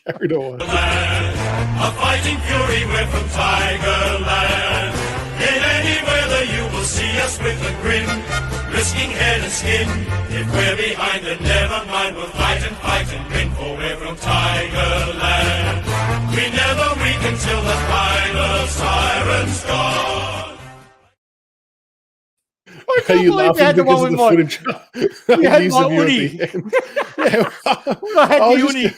carried away. A fighting fury, we're from Tigerland. In any weather you will see us with a grin, risking head and skin. If we're behind, then never mind, we'll fight and win, for we're from Tigerland. We never weak until the final siren's gone. Are you laughing because of the footage? You had my uni. I had the uni.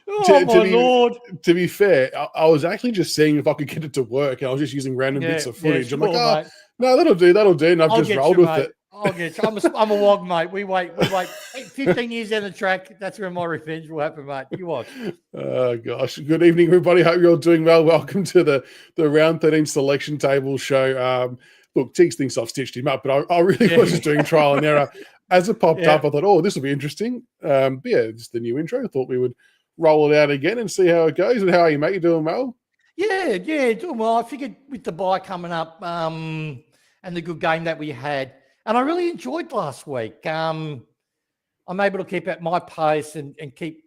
Oh, my Lord. To be fair, I was actually just seeing if I could get it to work, and I was just using random bits of footage. I'm like, no, that'll do. And I've just rolled with it. I'll get you. I'm a wog, mate. We wait 15 years down the track. That's where my revenge will happen, mate. You watch. Oh, gosh. Good evening, everybody. Hope you're all doing well. Welcome to the Round 13 Selection Table show. Look, Teeks thinks I've stitched him up, but I really was just doing trial and error. As it popped up, I thought, oh, this will be interesting. But yeah, it's the new intro. I thought we would roll it out again and see how it goes. And how are you, mate? You doing well? Yeah, doing well. I figured with the bye coming up and the good game that we had, and I really enjoyed last week. I'm able to keep at my pace and keep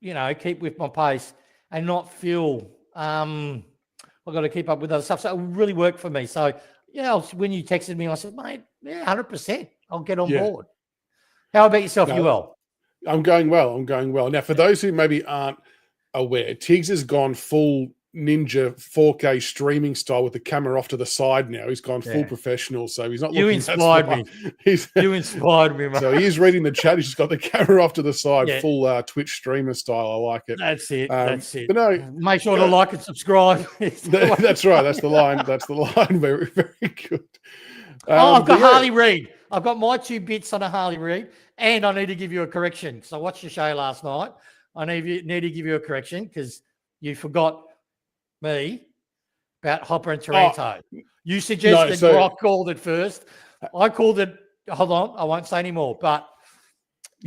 with my pace and not feel I've got to keep up with other stuff. So it really worked for me. So, when you texted me, I said, mate, 100%. I'll get on board. How about yourself? You well? I'm going well. Now, for those who maybe aren't aware, Tiggs has gone full ninja 4K streaming style with the camera off to the side now. He's gone full professional, so he's not looking. You inspired me. You inspired me, mate. So he is reading the chat. He's just got the camera off to the side, full Twitch streamer style. I like it. That's it. That's it. But no, make sure to like and subscribe. That's right. That's the line. That's the line. Very, very good. I've got Harley Reid. I've got my 2 bits on a Harley Reid, and I need to give you a correction because I watched the show last night. I need to give you a correction because you forgot me about Hopper and Taranto. You suggested Brock called it first. I called it. Hold on, I won't say any more. But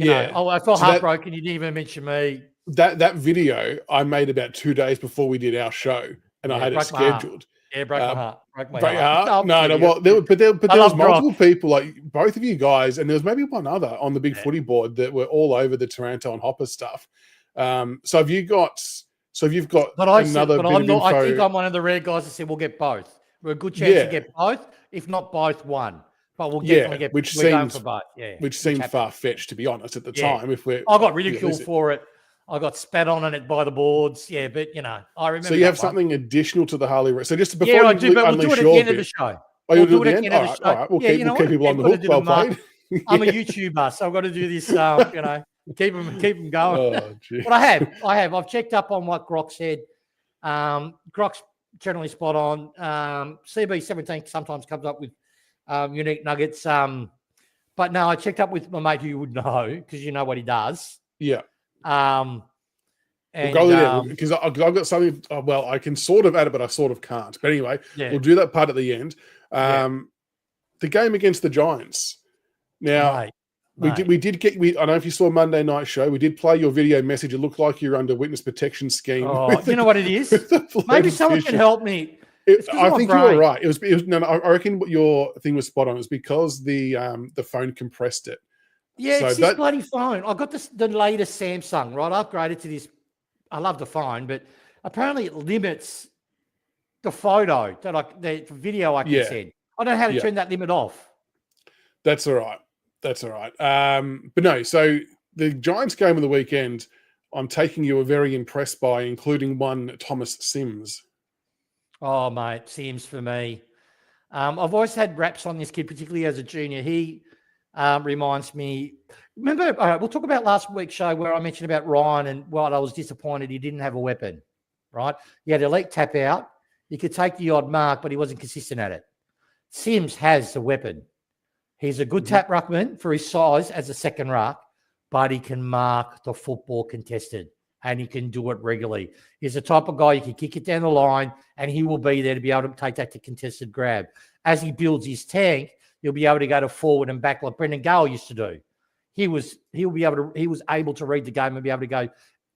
I felt heartbroken. You didn't even mention me. That video I made about 2 days before we did our show, and I had it scheduled. Yeah, broke my heart. Broke my heart. No. Well, there was multiple people, like both of you guys, and there was maybe one other on the big footy board that were all over the Taranto and Hopper stuff. So have you got? So you've got another bit of info. I think I'm one of the rare guys that said we'll get both. We're a good chance to get both, if not both, one. But we'll definitely get. Which seemed far fetched, to be honest, at the time. I got ridiculed for it. I got spat on it by the boards. Yeah, but I remember. So you have something additional to the Harley Reid. So just before I do, but we'll do it at the end of the show. Oh, you'll do it at the end of the show. All right, we'll keep people on the hook. Well played. I'm a YouTuber, so I've got to do this. Keep them going. Oh, but I have. I've checked up on what Grok said. Grok's generally spot on. CB17 sometimes comes up with unique nuggets. But no, I checked up with my mate who you would know because you know what he does. Yeah. And we'll go there because I've got something. Well, I can sort of add it, but I sort of can't. But anyway, we'll do that part at the end. The game against the Giants. Now, we did get. I don't know if you saw Monday night show. We did play your video message. It looked like you're under witness protection scheme. Oh, you know what it is? Maybe someone can help me. I think you were right. It was no. I reckon what your thing was spot on. It was because the phone compressed it. Yeah, so it's this bloody phone. I got the latest Samsung, right? I upgraded to this. I love the phone, but apparently it limits the photo the video I can send. I don't know how to turn that limit off. That's all right. But no, so the Giants game of the weekend, I'm taking you were very impressed by, including one Thomas Sims. Oh, mate, Sims for me. I've always had raps on this kid, particularly as a junior. He reminds me. Remember, we'll talk about last week's show where I mentioned about Ryan and what I was disappointed he didn't have a weapon, right? He had elite tap out. He could take the odd mark, but he wasn't consistent at it. Sims has the weapon. He's a good tap ruckman for his size as a second ruck, but he can mark the football contested and he can do it regularly. He's the type of guy you can kick it down the line and he will be there to be able to take that to contested grab. As he builds his tank, he'll be able to go to forward and back like Brendan Gale used to do. He was able to read the game and be able to go.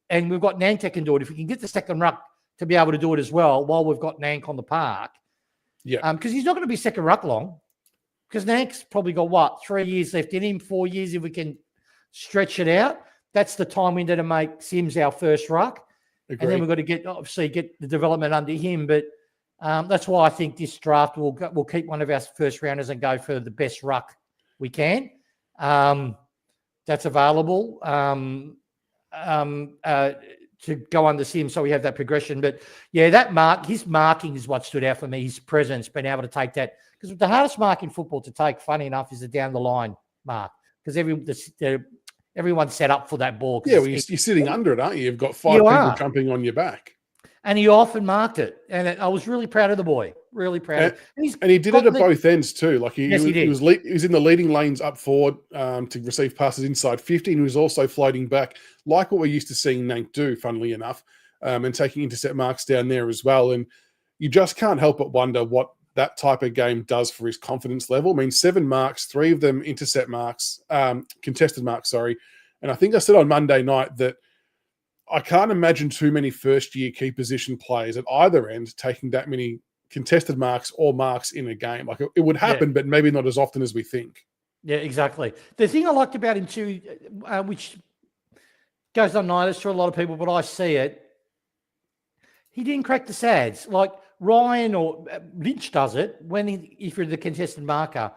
And we've got Nank that can do it. If we can get the second ruck to be able to do it as well while we've got Nank on the park. Yeah. Because he's not going to be second ruck long. Because Nank's probably got 3 years left in him, 4 years if we can stretch it out. that's the time window to make Sims our first ruck. Agreed. And then we've got to get the development under him. But that's why I think this draft we'll keep one of our first rounders and go for the best ruck we can. That's available to go under Sims, so we have that progression. But yeah, his marking is what stood out for me. His presence, being able to take that, because the hardest mark in football to take, funny enough, is the down the line mark, because everyone's set up for that ball. Yeah, well, you're sitting under it, aren't you? You've got 5 people jumping on your back. And he often marked it. And I was really proud of the boy. Really proud. And he did it at both ends too. Like he was in the leading lanes up forward to receive passes inside 50. And he was also floating back, like what we're used to seeing Nank do, funnily enough, and taking intercept marks down there as well. And you just can't help but wonder what that type of game does for his confidence level. I mean, 7 marks, 3 of them intercept marks, contested marks, sorry. And I think I said on Monday night that I can't imagine too many first-year key position players at either end taking that many contested marks or marks in a game. Like it would happen, but maybe not as often as we think. Yeah, exactly. The thing I liked about him too, which goes unnoticed to a lot of people, but I see it, he didn't crack the sads. Like Ryan or Lynch does it if you're the contested marker,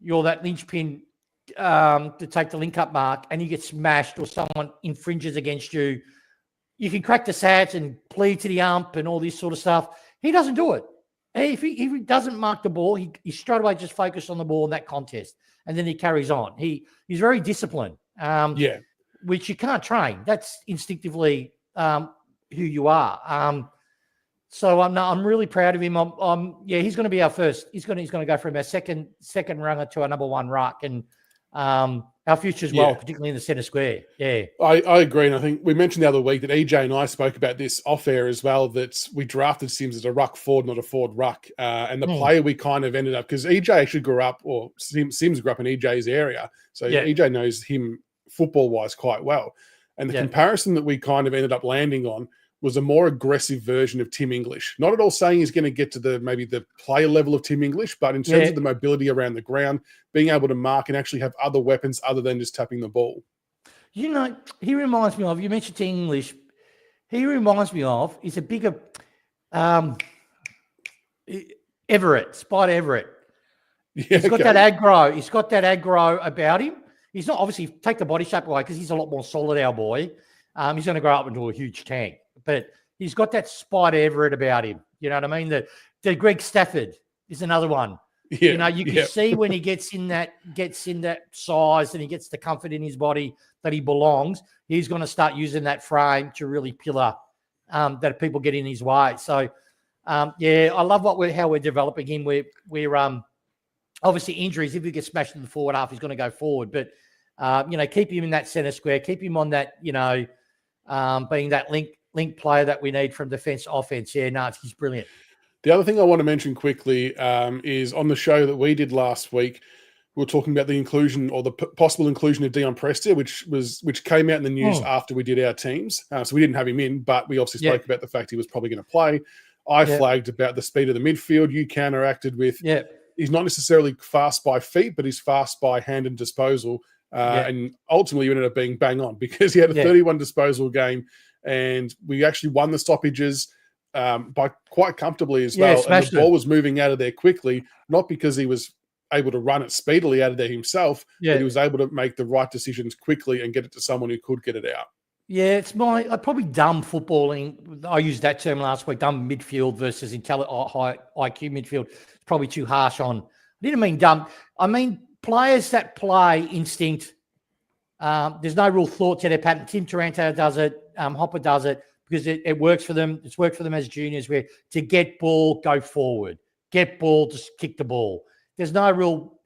you're that linchpin to take the link-up mark and you get smashed or someone infringes against you. You can crack the sads and plead to the ump and all this sort of stuff. He doesn't do it. If he doesn't mark the ball, he straight away just focused on the ball in that contest, and then he carries on. He's very disciplined, which you can't train. That's instinctively who you are. So I'm really proud of him. He's going to be our first. He's going to go from our second runner to our number 1 ruck, and our future as well, particularly in the centre square. Yeah, I agree. And I think we mentioned the other week that EJ and I spoke about this off air as well, that we drafted Sims as a ruck forward, not a forward ruck. And the player we kind of ended up, because EJ actually grew up, or Sims grew up in EJ's area. So EJ knows him football-wise quite well. And the comparison that we kind of ended up landing on was a more aggressive version of Tim English. Not at all saying he's going to get to maybe the player level of Tim English, but in terms of the mobility around the ground, being able to mark and actually have other weapons other than just tapping the ball. You know, he reminds me of, you mentioned Tim English, he's a bigger Everett, Spider Everett. Yeah, he's got that aggro. He's got that aggro about him. He's not, obviously, take the body shape away because he's a lot more solid, our boy. He's going to grow up into a huge tank. But he's got that Spider Everett about him. You know what I mean? The Greg Stafford is another one. Yeah, you know, you can see when he gets in that size and he gets the comfort in his body that he belongs, he's going to start using that frame to really pillar that people get in his way. So, I love how we're developing him. We're obviously injuries. If he gets smashed in the forward half, he's going to go forward. But keep him in that centre square. Keep him on that. Being that link player that we need from defence to offence. Yeah, no, he's brilliant. The other thing I want to mention quickly is on the show that we did last week, we were talking about the inclusion or the possible inclusion of Dion Prestia, which came out in the news after we did our teams. So we didn't have him in, but we obviously spoke about the fact he was probably going to play. I flagged about the speed of the midfield. You counteracted with he's not necessarily fast by feet, but he's fast by hand and disposal. And ultimately, you ended up being bang on because he had a 31 disposal game, and we actually won the stoppages by quite comfortably as well. And the ball was moving out of there quickly, not because he was able to run it speedily out of there himself, but he was able to make the right decisions quickly and get it to someone who could get it out. Yeah, it's probably dumb footballing. I used that term last week, dumb midfield versus high IQ midfield. It's probably too harsh on. I didn't mean dumb. I mean players that play instinct. There's no real thought to their pattern. Tim Taranto does it. Hopper does it because it works for them. It's worked for them as juniors where to get ball, go forward. Get ball, just kick the ball. There's no real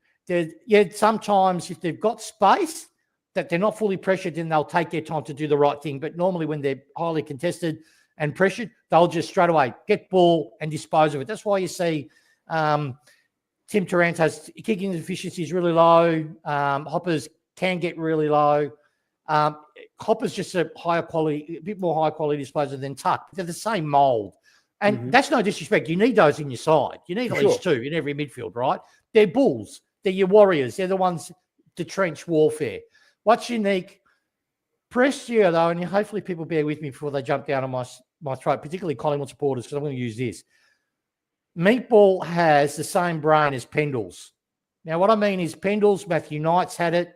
– sometimes if they've got space that they're not fully pressured, then they'll take their time to do the right thing. But normally when they're highly contested and pressured, they'll just straight away get ball and dispose of it. That's why you see Tim Taranto's kicking efficiency is really low. Hopper's can get really low. Hopper's just a bit more high quality disposal than Tuck. They're the same mould. And that's no disrespect. You need those in your side. You need at least 2 in every midfield, right? They're bulls. They're your warriors. They're the ones to trench warfare. What's unique? Prestia, though, and hopefully people bear with me before they jump down on my throat, particularly Collingwood supporters, because I'm going to use this. Meatball has the same brain as Pendles. Now, what I mean is Pendles, Matthew Knight's had it.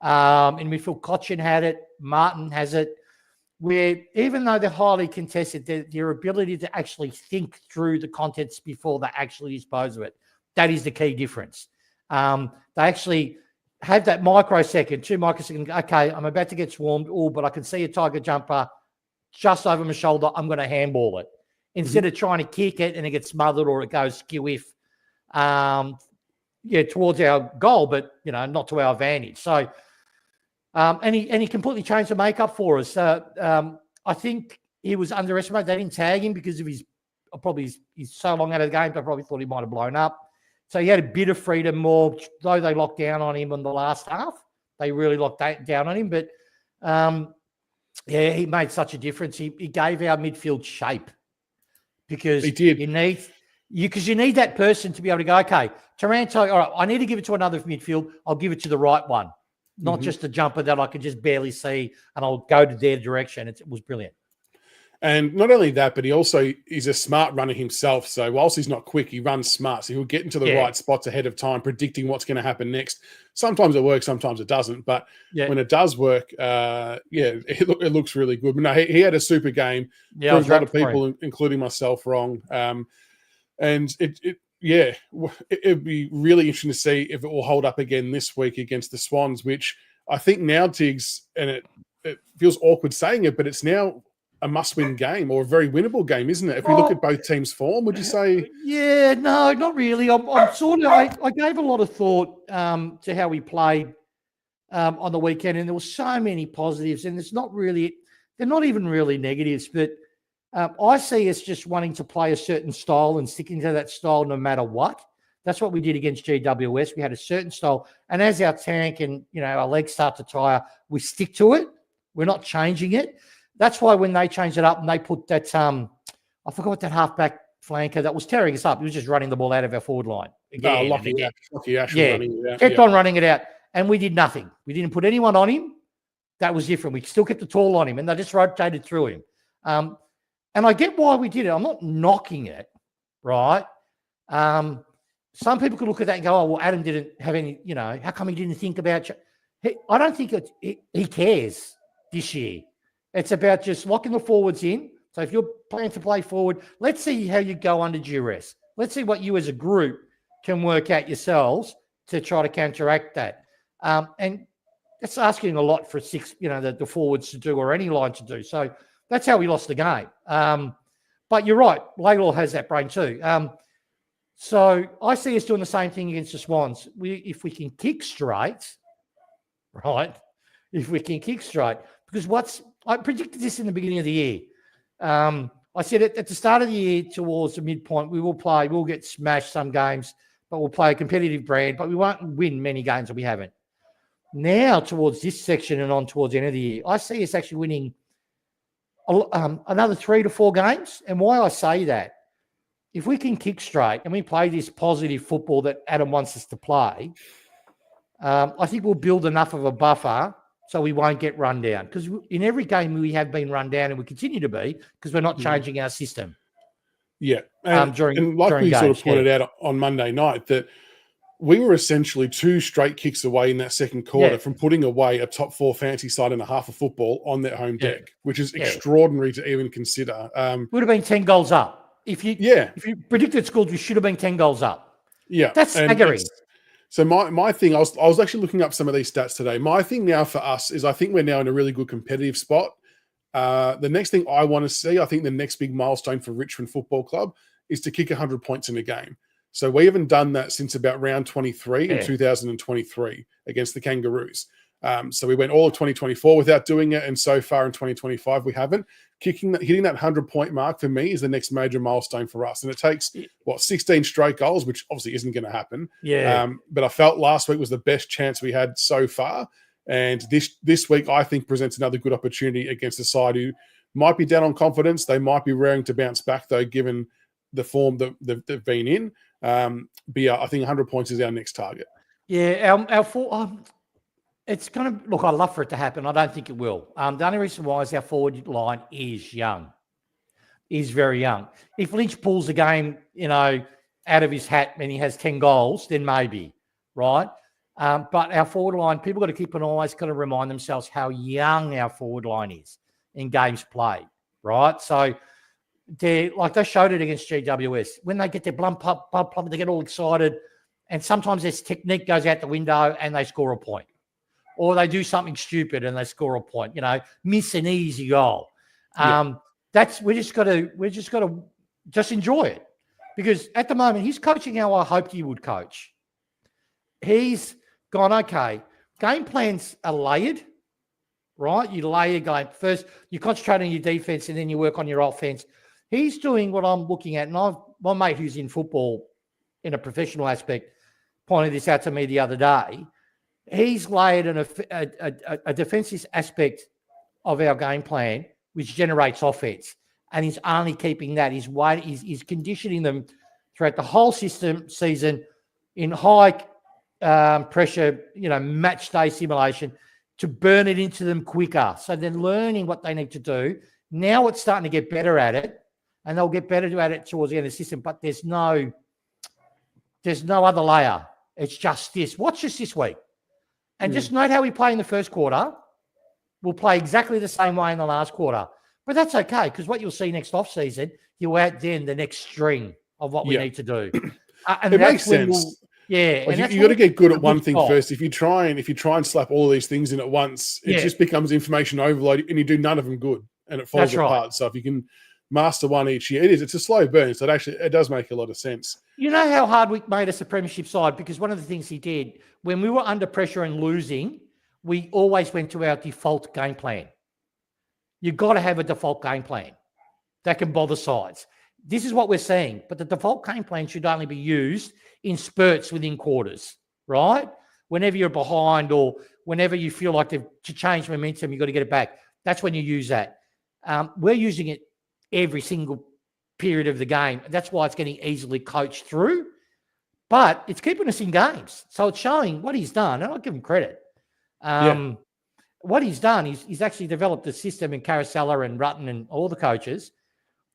In midfield, Cochin had it. Martin has it. Where even though they're highly contested, their ability to actually think through the contents before they actually dispose of it, that is the key difference. They actually have that microsecond, 2 microseconds. Okay, I'm about to get swarmed. Oh, but I can see a Tiger jumper just over my shoulder. I'm going to handball it instead of trying to kick it and it gets smothered or it goes skew-if, towards our goal, but not to our advantage. So, and he completely changed the makeup for us. I think he was underestimated. They didn't tag him because of he's so long out of the game. They probably thought he might have blown up. So he had a bit of freedom more, though they locked down on him in the last half. They really locked down on him. But, he made such a difference. He gave our midfield shape because he did. You need that person to be able to go, okay, Taranto, all right, I need to give it to another midfield. I'll give it to the right one, not just a jumper that I can just barely see and I'll go to their direction. It was brilliant. And not only that, but he also is a smart runner himself. So whilst he's not quick, he runs smart. So he'll get into the right spots ahead of time, predicting what's going to happen next. Sometimes it works, sometimes it doesn't. But when it does work, it looks really good. But no, he had a super game. Yeah, proved a lot of people, including myself, wrong. And it'd be really interesting to see if it will hold up again this week against the Swans, which I think now, Tiggs, and it feels awkward saying it, but it's now a must-win game or a very winnable game, isn't it? If we look at both teams' form, would you say? Yeah, no, not really. I'm sort of. I gave a lot of thought to how we played on the weekend, and there were so many positives, and they're not even really negatives, but I see us just wanting to play a certain style and sticking to that style no matter what. That's what we did against GWS. We had a certain style, and as our tank and our legs start to tire, we stick to it. We're not changing it. That's why when they changed it up and they put that, I forgot what that halfback flanker that was tearing us up. He was just running the ball out of our forward line. Lucky Ash running it out. Kept on running it out, and we did nothing. We didn't put anyone on him. That was different. We still kept the tall on him, and they just rotated through him. And I get why we did it. I'm not knocking it, right? Some people could look at that and go, oh, well, Adam didn't have any, how come he didn't think about I don't think he cares this year. It's about just locking the forwards in. So if you're planning to play forward, let's see how you go under duress. Let's see what you as a group can work out yourselves to try to counteract that. And that's asking a lot for the forwards to do or any line to do. So that's how we lost the game. But you're right. Laidlaw has that brain too. So I see us doing the same thing against the Swans. If we can kick straight, right? If we can kick straight, because I predicted this in the beginning of the year. I said at the start of the year towards the midpoint, we'll get smashed some games, but we'll play a competitive brand, but we won't win many games that we haven't. Now towards this section and on towards the end of the year, I see us actually winning another 3 to 4 games. And why I say that, if we can kick straight and we play this positive football that Adam wants us to play, I think we'll build enough of a buffer so we won't get run down. Because in every game we have been run down and we continue to be because we're not changing our system. Yeah. And during we games, sort of pointed out on Monday night that we were essentially 2 straight kicks away in that second quarter from putting away a top 4 fantasy side and a half of football on their home deck, which is extraordinary to even consider. Would have been 10 goals up. If you predicted scores, we should have been 10 goals up. Yeah. That's staggering. So my thing, I was actually looking up some of these stats today. My thing now for us is I think we're now in a really good competitive spot. The next thing I want to see, I think the next big milestone for Richmond Football Club is to kick 100 points in a game. So we haven't done that since about round 23 in 2023 against the Kangaroos. So we went all of 2024 without doing it, and so far in 2025 we haven't. Hitting that 100-point mark for me is the next major milestone for us, and it takes 16 straight goals, which obviously isn't going to happen. But I felt last week was the best chance we had so far, and this week I think presents another good opportunity against a side who might be down on confidence. They might be raring to bounce back though, given the form that they've been in. But yeah, I think 100 points is our next target. Yeah, It's going to look. I'd love for it to happen. I don't think it will. The only reason why is our forward line is young, is very young. If Lynch pulls the game, out of his hat and he has 10 goals, then maybe, right? But our forward line, people got to keep an always got to remind themselves how young our forward line is in games played, right? So they showed it against GWS. When they get their bump up, they get all excited, and sometimes their technique goes out the window and they score a point. Or they do something stupid and they score a point, miss an easy goal. We just got to enjoy it, because at the moment he's coaching how I hoped he would coach. He's gone, okay, game plans are layered, right? You lay your game first, you concentrate on your defense, and then you work on your offense. He's doing what I'm looking at, and my mate who's in football in a professional aspect pointed this out to me the other day. He's layered a defensive aspect of our game plan, which generates offense, and he's only keeping that. He's conditioning them throughout the whole season in high pressure, match day simulation, to burn it into them quicker. So they're learning what they need to do. Now it's starting to get better at it, and they'll get better at it towards the end of the system. But there's no other layer. It's just this. Watch this week. And just note how we play in the first quarter. We'll play exactly the same way in the last quarter. But that's okay, because what you'll see next off-season, you'll add then the next string of what we need to do. And it makes sense. You got to get good at one thing first. If you try and slap all of these things in at once, it just becomes information overload, and you do none of them good, and it falls apart. Right. So if you can master one each year, it's a slow burn. So it does make a lot of sense. You know how Hardwick made us a premiership side? Because one of the things he did, when we were under pressure and losing, we always went to our default game plan. You've got to have a default game plan that can bother sides. This is what we're seeing, but the default game plan should only be used in spurts within quarters, right? Whenever you're behind, or whenever you feel like to change momentum, you've got to get it back. That's when you use that. We're using it every single period of the game. That's why it's getting easily coached through, but it's keeping us in games. So it's showing what he's done, and I'll give him credit. What he's done is he's actually developed a system in Carousella and Rutten and all the coaches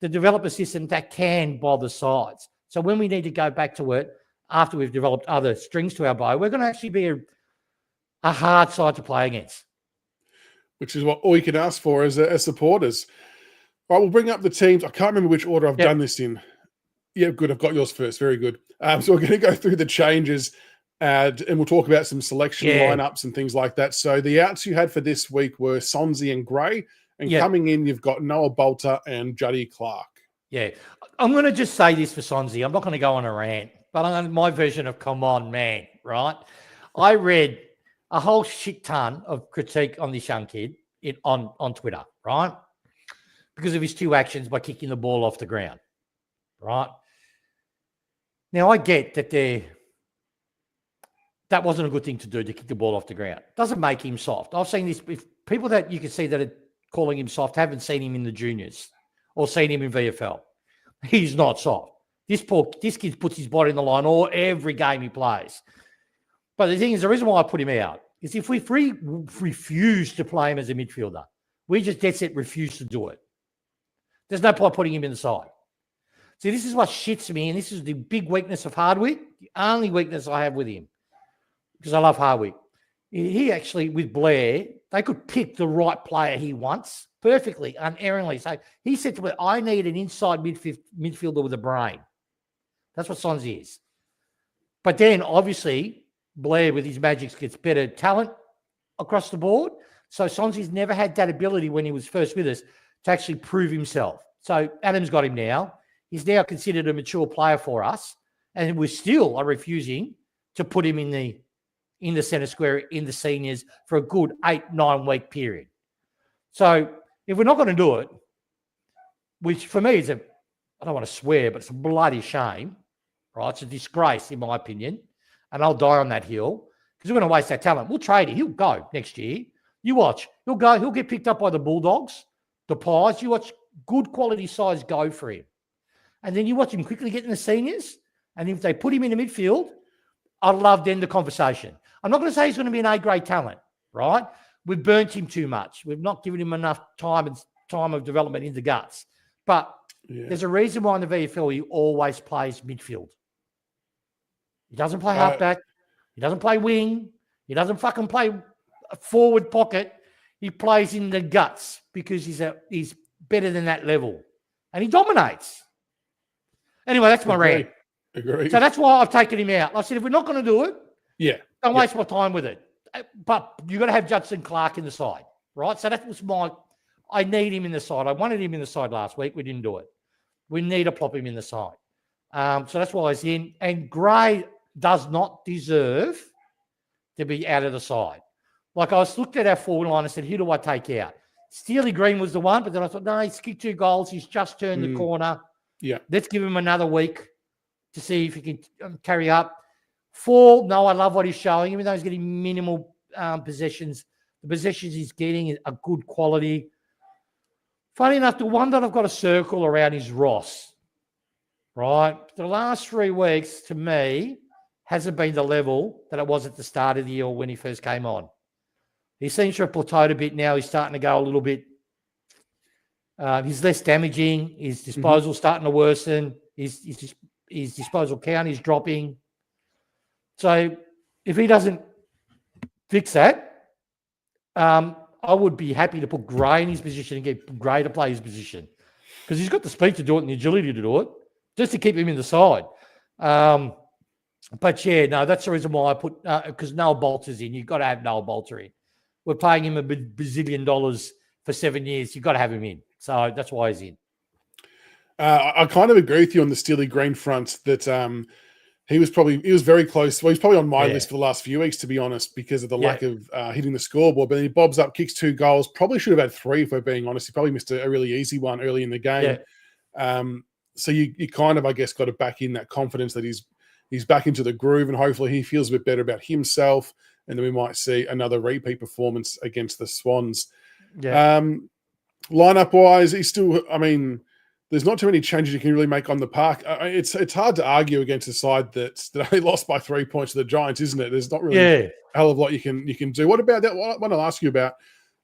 to develop a system that can bother sides. So when we need to go back to it after we've developed other strings to our bow, we're going to actually be a hard side to play against. Which is what all you can ask for as supporters. All right, we'll bring up the teams. I can't remember which order I've done this in. Yeah, good. I've got yours first. Very good. So we're going to go through the changes, and we'll talk about some selection lineups and things like that. So the outs you had for this week were Sonsie and Gray, and coming in, you've got Noah Bolter and Juddy Clark. Yeah. I'm going to just say this for Sonsie. I'm not going to go on a rant, but my version of come on, man, right? I read a whole shit ton of critique on this young kid on Twitter, right? Because of his two actions by kicking the ball off the ground, right? Now, I get that that wasn't a good thing to do, to kick the ball off the ground. Doesn't make him soft. I've seen this. If people that you can see that are calling him soft haven't seen him in the juniors or seen him in VFL. He's not soft. This kid puts his body in the line every game he plays. But the thing is, the reason why I put him out is if we refuse to play him as a midfielder, we just dead set refuse to do it. There's no point putting him in the side. See, this is what shits me, and this is the big weakness of Hardwick, the only weakness I have with him, because I love Hardwick. He actually, with Blair, they could pick the right player he wants perfectly, unerringly. So he said to me, I need an inside midfielder with a brain. That's what Sonsie is. But then, obviously, Blair, with his magics, gets better talent across the board. So Sonsie's never had that ability when he was first with us to actually prove himself. So Adam's got him now. He's now considered a mature player for us, and we still are refusing to put him in the centre square in the seniors for a good 8-9 week period. So if we're not going to do it, which for me is I don't want to swear, but it's a bloody shame, right? It's a disgrace in my opinion, and I'll die on that hill because we're going to waste that talent. We'll trade it. He'll go next year. You watch. He'll go. He'll get picked up by the Bulldogs, the Pies. You watch good quality sides go for him. And then you watch him quickly get in the seniors. And if they put him in the midfield, I'd love then the conversation. I'm not going to say he's going to be an A-grade talent, right? We've burnt him too much. We've not given him enough time of development in the guts. But there's a reason why in the VFL he always plays midfield. He doesn't play halfback. He doesn't play wing. He doesn't fucking play a forward pocket. He plays in the guts because he's better than that level. And he dominates. Anyway, that's my rant. Agree. So that's why I've taken him out. I said, if we're not going to do it, don't waste my time with it. But you've got to have Judson Clark in the side, right? So that was I need him in the side. I wanted him in the side last week. We didn't do it. We need to plop him in the side. So that's why he's in. And Gray does not deserve to be out of the side. Like I looked at our forward line and said, who do I take out? Steely Green was the one, but then I thought, no, he's kicked 2 goals. He's just turned the corner. Yeah. Let's give him another week to see if he can carry up. 4, no, I love what he's showing, even though he's getting minimal possessions. The possessions he's getting are good quality. Funny enough, the one that I've got a circle around is Ross, right? The last 3 weeks, to me, hasn't been the level that it was at the start of the year when he first came on. He seems to have plateaued a bit now. He's starting to go a little bit. He's less damaging. His disposal's starting to worsen. His disposal count is dropping. So if he doesn't fix that, I would be happy to put Gray in his position and get Gray to play his position because he's got the speed to do it and the agility to do it, just to keep him in the side. But yeah, no, that's the reason why I put because Noel Bolter's in. You've got to have Noel Bolter in. We're paying him $1 bazillion for 7 years. You've got to have him in. So that's why he's in. I kind of agree with you on the Steely Green front that he was very close. Well, he's probably on my list for the last few weeks, to be honest, because of the lack of hitting the scoreboard. But then he bobs up, kicks 2 goals. Probably should have had 3, if we're being honest. He probably missed a really easy one early in the game. Yeah. So you kind of, I guess, got to back in that confidence that he's back into the groove, and hopefully he feels a bit better about himself, and then we might see another repeat performance against the Swans. Yeah. Lineup-wise, he's still, I mean, there's not too many changes you can really make on the park. It's hard to argue against a side that only lost by 3 points to the Giants, isn't it? There's not really a hell of a lot you can do. What about that? What I want to ask you about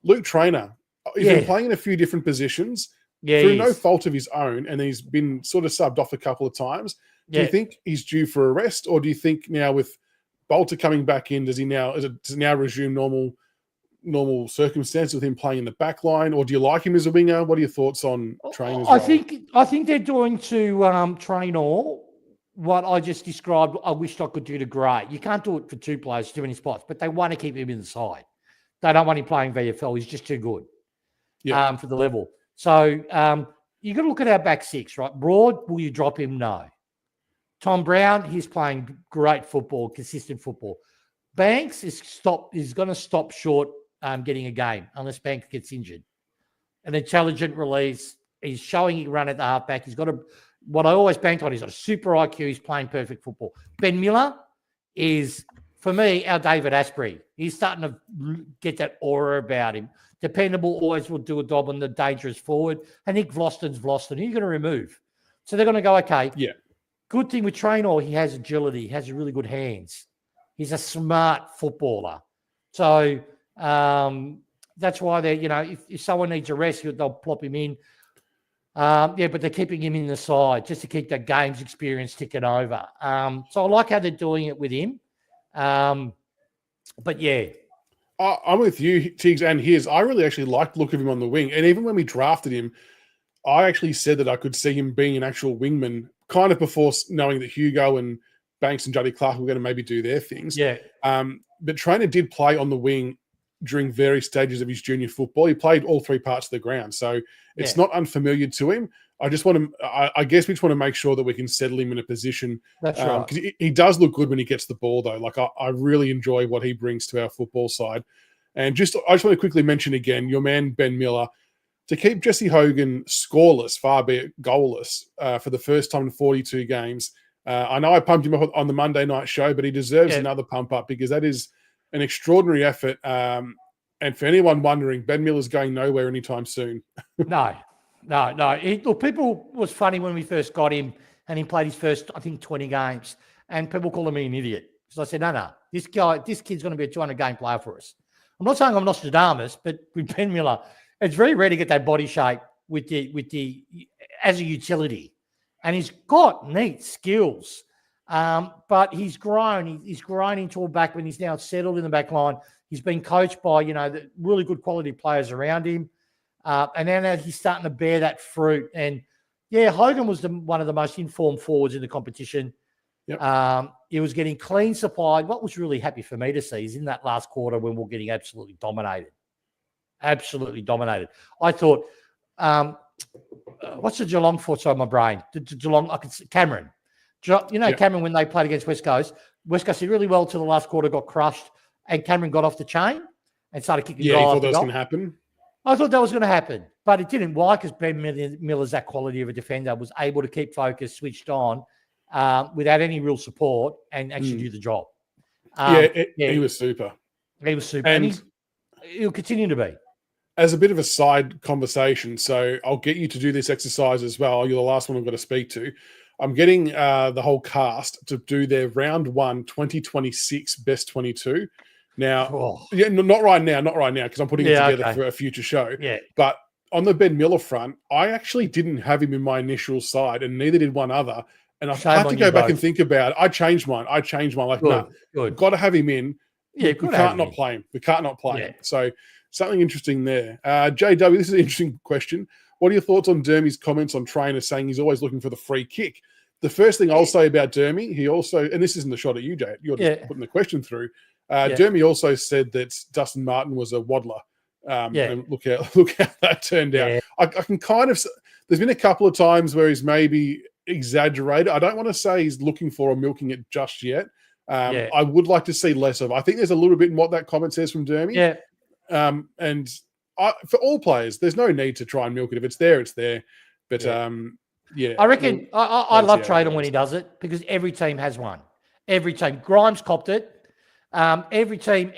Luke Traynor. He's been playing in a few different positions through no fault of his own, and he's been sort of subbed off a couple of times. Do you think he's due for a rest, or do you think now with Bolter coming back in, does it now resume normal circumstances with him playing in the back line, or do you like him as a winger? What are your thoughts on Traynor's role? I think they're doing to Traynor what I just described. I wished I could do to Gray. You can't do it for 2 players, too many spots, but they want to keep him inside. They don't want him playing VFL. He's just too good for the level. So you got to look at our back 6, right? Broad, will you drop him? No. Tom Brown, he's playing great football, consistent football. Banks is going to stop short getting a game unless Banks gets injured. An intelligent release. He's showing he can run at the halfback. He's got what I always banked on. He's got a super IQ. He's playing perfect football. Ben Miller is, for me, our David Asprey. He's starting to get that aura about him. Dependable, always will do a job on the dangerous forward. And Nick Vlosten's Vlosten. Who are you going to remove? So they're going to go, okay. Yeah. Good thing with Traynor, he has agility. He has really good hands. He's a smart footballer. So that's why they're, if someone needs a rest, they'll plop him in. But they're keeping him in the side just to keep that games experience ticking over. So I like how they're doing it with him. But yeah. I'm with you, Tiggs, and his. I really actually liked the look of him on the wing. And even when we drafted him, I actually said that I could see him being an actual wingman kind of before knowing that Hugo and Banks and Juddy Clark were going to maybe do their things. Yeah. But Traynor did play on the wing during various stages of his junior football. He played all 3 parts of the ground. So it's not unfamiliar to him. I just want to, I guess we just want to make sure that we can settle him in a position. That's right. Because he does look good when he gets the ball, though. Like, I really enjoy what he brings to our football side. And I just want to quickly mention again, your man, Ben Miller, to keep Jesse Hogan scoreless, far be it goalless, for the first time in 42 games. I know I pumped him up on the Monday night show, but he deserves another pump up because that is an extraordinary effort. And for anyone wondering, Ben Miller's going nowhere anytime soon. No. People was funny when we first got him and he played his first, I think, 20 games. And people called me an idiot. So I said, no. This kid's going to be a 200-game player for us. I'm not saying I'm Nostradamus, but with Ben Miller, it's very rare to get that body shape with the as a utility, and he's got neat skills. But he's grown. He's grown into a backman. He's now settled in the back line. He's been coached by, the really good quality players around him. And now he's starting to bear that fruit. And, Hogan was one of the most informed forwards in the competition. Yep. He was getting clean supplied. What was really happy for me to see is in that last quarter when we're getting absolutely dominated. Absolutely dominated. I thought, what's the Geelong force on my brain? Geelong, I could see Cameron. Cameron, when they played against West Coast did really well till the last quarter, got crushed, and Cameron got off the chain and started kicking. Yeah, you thought that was going to happen? I thought that was going to happen, but it didn't. Why? Because Ben Miller's that quality of a defender, was able to keep focused, switched on, without any real support, and actually do the job. He was super. He was super. And he'll continue to be. As a bit of a side conversation, so I'll get you to do this exercise as well. You're the last one I'm going to speak to. I'm getting the whole cast to do their round 1 2026 best 22. Now, not right now, because I'm putting it together for a future show. Yeah. But on the Ben Miller front, I actually didn't have him in my initial side, and neither did one other. And I have to go back and think about it. I changed mine. Like, no, got to have him in. Yeah, we can't not play him. We can't not play him. So something interesting there. JW, this is an interesting question. What are your thoughts on Dermy's comments on Trainer saying he's always looking for the free kick? The first thing I'll say about Dermy, he also, and this isn't a shot at you, Jay, you're just putting the question through. Dermy also said that Dustin Martin was a waddler. And look how that turned out. I can kind of, there's been a couple of times where he's maybe exaggerated. I don't want to say he's looking for or milking it just yet. I would like to see less of. I think there's a little bit in what that comment says from Dermy. And for all players, there's no need to try and milk it. If it's there, it's there. But I reckon I love Trader when he does it, because every team has one. Every team. Grimes copped it. Every team.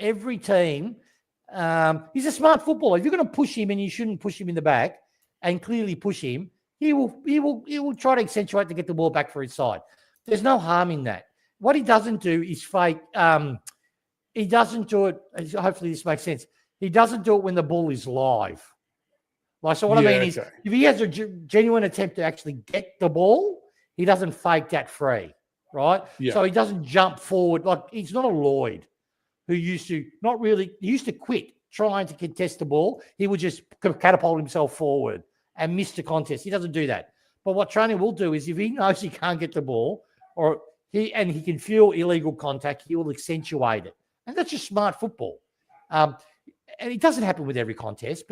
He's a smart footballer. If you're going to push him, and you shouldn't push him in the back, and clearly push him, he will try to accentuate to get the ball back for his side. There's no harm in that. What he doesn't do is fake. He doesn't do it. Hopefully this makes sense. He doesn't do it when the ball is live. Like, so what I mean is, if he has a genuine attempt to actually get the ball, he doesn't fake that free, right? Yeah. So he doesn't jump forward. Like, he's not a Lloyd who used to quit trying to contest the ball. He would just catapult himself forward and miss the contest. He doesn't do that. But what Trainer will do is, if he knows he can't get the ball, or he can feel illegal contact, he will accentuate it. And that's just smart football. And it doesn't happen with every contest,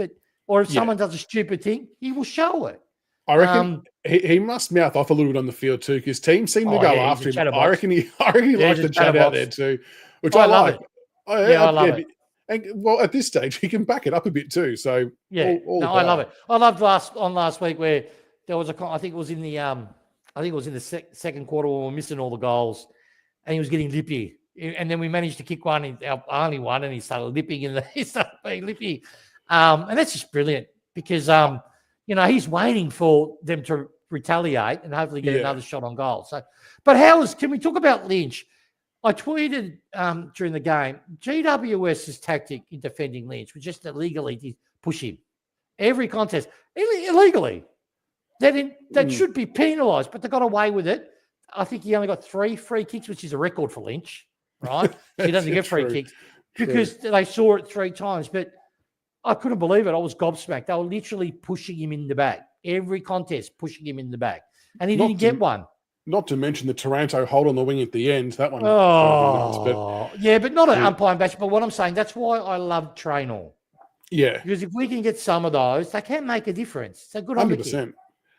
or if someone does a stupid thing, he will show it. I reckon he must mouth off a little bit on the field too, because teams seem to go after him. I reckon he likes to chat out there too, which I love. I love it. And well, at this stage, he can back it up a bit too. So I love it. I loved last week where there was I think it was in the second quarter when we were missing all the goals, and he was getting lippy. And then we managed to kick one, our only one, and he started lipping he started being lippy. And that's just brilliant, because, he's waiting for them to retaliate and hopefully get another shot on goal. So, but can we talk about Lynch? I tweeted during the game, GWS's tactic in defending Lynch was just illegally to push him. Every contest, illegally. That should be penalised, but they got away with it. I think he only got 3 free kicks, which is a record for Lynch, right? He doesn't get free kicks because they saw it 3 times. But I couldn't believe it. I was gobsmacked. They were literally pushing him in the back. Every contest, pushing him in the back. And he didn't get one. Not to mention the Taranto hold on the wing at the end. That one. But not an umpire bash. But what I'm saying, that's why I love Traynor. Yeah. Because if we can get some of those, they can make a difference. So good on 100%. The kid.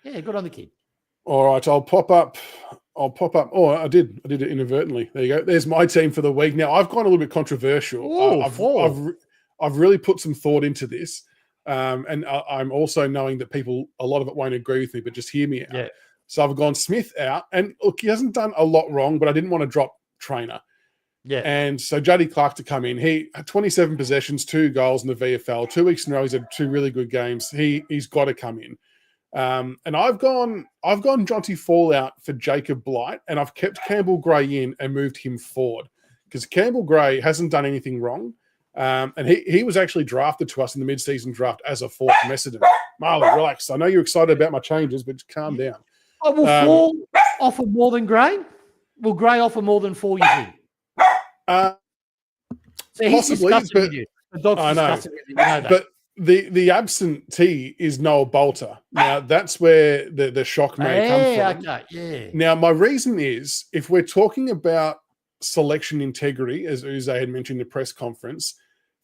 Yeah, good on the kid. All right, I'll pop up. Oh, I did it inadvertently. There you go. There's my team for the week. Now, I've gone a little bit controversial. I've really put some thought into this. And I'm also knowing that a lot of it won't agree with me, but just hear me out. Yeah. So I've gone Smith out. And look, he hasn't done a lot wrong, but I didn't want to drop Trainer. Yeah. And so JD Clark to come in. He had 27 possessions, 2 goals in the VFL. 2 weeks in a row, he's had 2 really good games. He's got to come in. And I've gone Jonty Fall out for Jacob Blight, and I've kept Campbell Gray in and moved him forward, because Campbell Gray hasn't done anything wrong. And he was actually drafted to us in the mid-season draft as a fourth from Essendon. Marley, relax. I know you're excited about my changes, but just calm down. Oh, will Fall offer more than Gray? Will Gray offer more than 4 years? So he's Possibly, discussing with you. The dog's I know. discussing with you. You know that. But the absentee is Noel Bolter. Now, that's where the shock may come from. Okay, yeah. Now, my reason is, if we're talking about selection integrity, as Uze had mentioned in the press conference,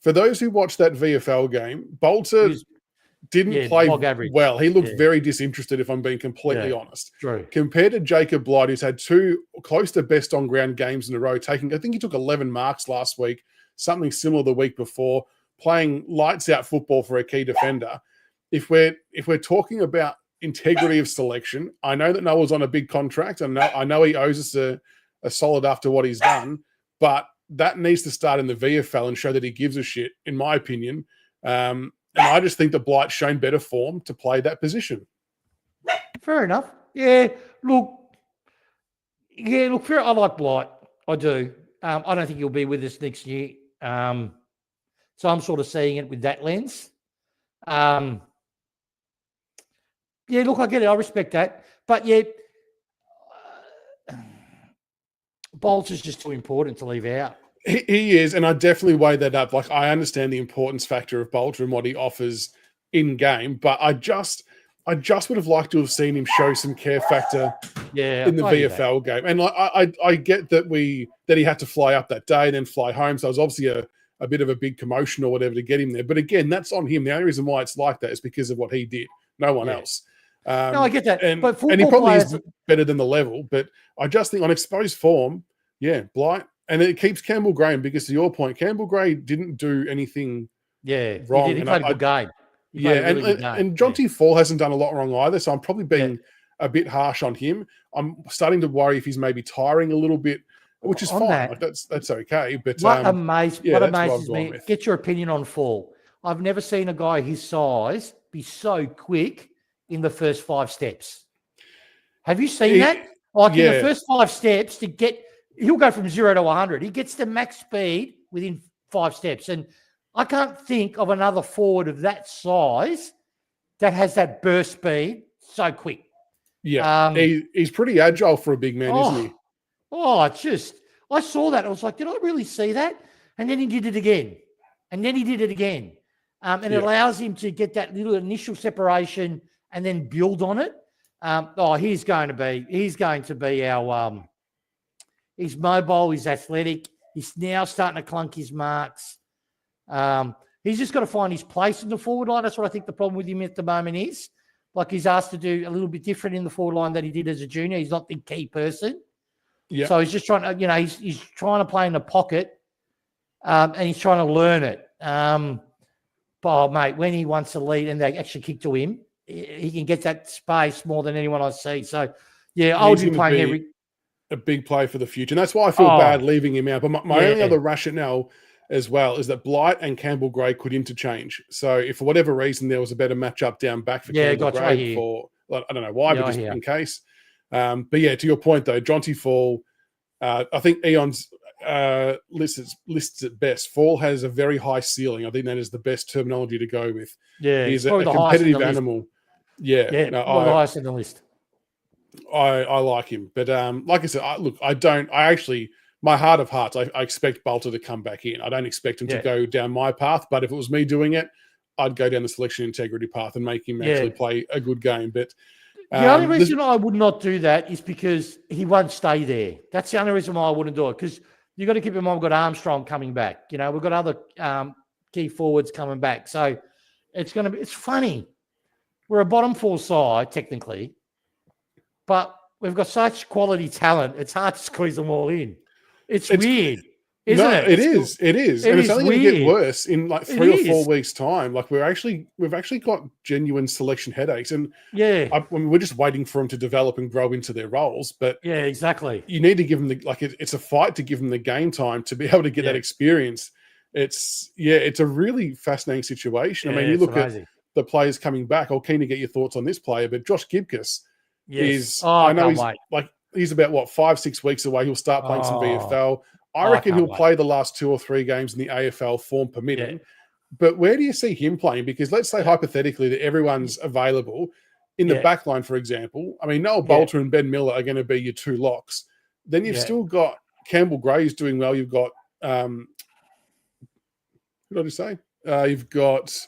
for those who watched that VFL game, Bolter didn't play well. He looked very disinterested, if I'm being completely honest. True. Compared to Jacob Blight, who's had 2 close to best on-ground games in a row, I think he took 11 marks last week, something similar the week before, playing lights-out football for a key defender. If we're talking about integrity of selection, I know that Noah's on a big contract, and I know he owes us a solid after what he's done, but that needs to start in the VFL and show that he gives a shit, in my opinion. And I just think that Blight's shown better form to play that position. Fair enough. Yeah, look, fair. I like Blight. I do. I don't think he'll be with us next year. So I'm sort of seeing it with that lens. Yeah, look, I get it. I respect that. But yeah, Bolts is just too important to leave out. He is, and I definitely weigh that up. Like, I understand the importance factor of Bolter and what he offers in game, but I just would have liked to have seen him show some care factor in the VFL game. And I get that he had to fly up that day and then fly home. So it was obviously a bit of a big commotion or whatever to get him there. But again, that's on him. The only reason why it's like that is because of what he did. No one else. No, I get that. And but he probably is better than the level. But I just think on exposed form, Blight. And it keeps Campbell Gray, because to your point, Campbell Gray didn't do anything wrong. He played a good game. And Jonty Fall hasn't done a lot wrong either, so I'm probably being a bit harsh on him. I'm starting to worry if he's maybe tiring a little bit, which is fine. Like, that's okay. But what amazes me, get your opinion on Fall. I've never seen a guy his size be so quick in the first 5 steps. Have you seen that? Like in the first 5 steps he'll go from 0 to 100. He gets to max speed within 5 steps. And I can't think of another forward of that size that has that burst speed so quick. Yeah, he's pretty agile for a big man, isn't he? I saw that. I was like, did I really see that? And then he did it again. And it allows him to get that little initial separation and then build on it. He's going to be our he's mobile, he's athletic, he's now starting to clunk his marks. He's just got to find his place in the forward line. That's what I think the problem with him at the moment is. Like, he's asked to do a little bit different in the forward line than he did as a junior. He's not the key person. Yeah. So he's just trying to, he's trying to play in the pocket, and he's trying to learn it. But mate, when he wants to lead and they actually kick to him, he can get that space more than anyone I see. So I would be playing a big play for the future. And that's why I feel bad leaving him out. But my only other rationale as well is that Blight and Campbell Gray could interchange. So if for whatever reason there was a better matchup down back for Campbell Gray I don't know why, but just in case. But to your point though, Jonty Fall, I think Eon's lists it best. Fall has a very high ceiling. I think that is the best terminology to go with. Yeah, he's a competitive animal. The highest in the list. I like him, but like I said, my heart of hearts, I expect Bolter to come back in. I don't expect him to go down my path, but if it was me doing it, I'd go down the selection integrity path and make him actually play a good game. But the only reason I would not do that is because he won't stay there. That's the only reason why I wouldn't do it, because you've got to keep in mind we've got Armstrong coming back. We've got other key forwards coming back. So it's funny. We're a bottom 4 side, technically, but we've got such quality talent, it's hard to squeeze them all in. It's weird, isn't it? It is. And it's only going to get worse in like 3 or 4 weeks' time. Like we've actually got genuine selection headaches. And we're just waiting for them to develop and grow into their roles. But exactly. You need to give them it's a fight to give them the game time to be able to get that experience. It's a really fascinating situation. I mean, you look at the players coming back. I'm keen to get your thoughts on this player, but Josh Gibcus is, I know he's 5-6 weeks away. He'll start playing some VFL. I reckon can't he'll wait. play the last 2 or 3 games in the AFL, form permitting. Yeah. But where do you see him playing? Because let's say hypothetically that everyone's available in the back line, for example. I mean, Noel Bolter and Ben Miller are going to be your 2 locks. Then you've still got Campbell Gray's doing well. You've got what did I just say? You've got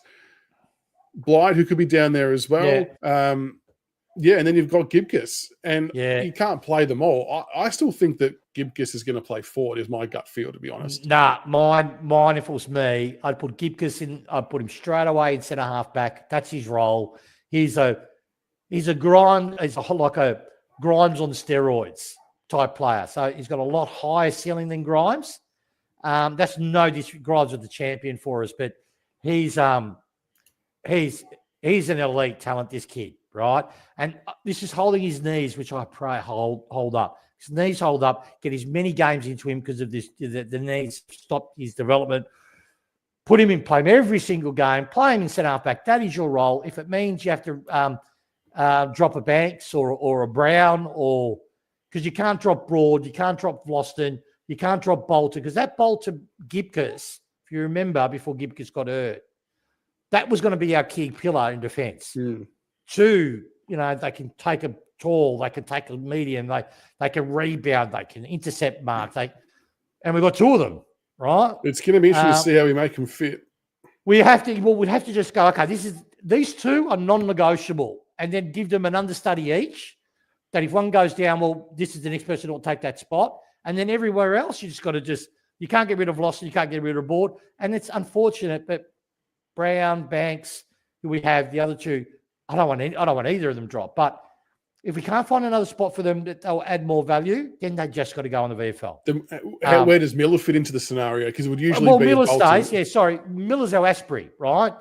Blyde, who could be down there as well. And then you've got Gibcus, and you can't play them all. I still think that Gibcus is going to play forward, is my gut feel, to be honest. Nah, mine, if it was me, I'd put Gibcus in. I'd put him straight away in centre half back. That's his role. He's like a Grimes on steroids type player. So he's got a lot higher ceiling than Grimes. That's no disrespect. Grimes was the champion for us, but he's an elite talent, this kid, right? And this is holding his knees, which I pray hold up. His knees hold up, get as many games into him because of this. The knees stop his development. Put him in, play him every single game, play him in centre half back. That is your role. If it means you have to drop a Banks or a Brown, or because you can't drop Broad, you can't drop Vlosten, you can't drop Bolter, because that Bolter Gibcus, if you remember, before Gibcus got hurt, that was going to be our key pillar in defence. 2, they can take a tall, they can take a medium, they can rebound, they can intercept mark, and we've got 2 of them, right? It's going to be interesting to see how we make them fit. We'd have to just go, okay, these 2 are non-negotiable, and then give them an understudy each, that if one goes down, well, this is the next person that will take that spot. And then everywhere else, you just got to you can't get rid of Lawson, you can't get rid of Board. And it's unfortunate, but Brown, Banks, who we have, the other 2, I don't want either of them drop. But if we can't find another spot for them that they'll add more value, then they just got to go on the VFL. Where does Miller fit into the scenario? Because it would usually be Miller stays. Yeah, sorry. Miller's our Asprey, right?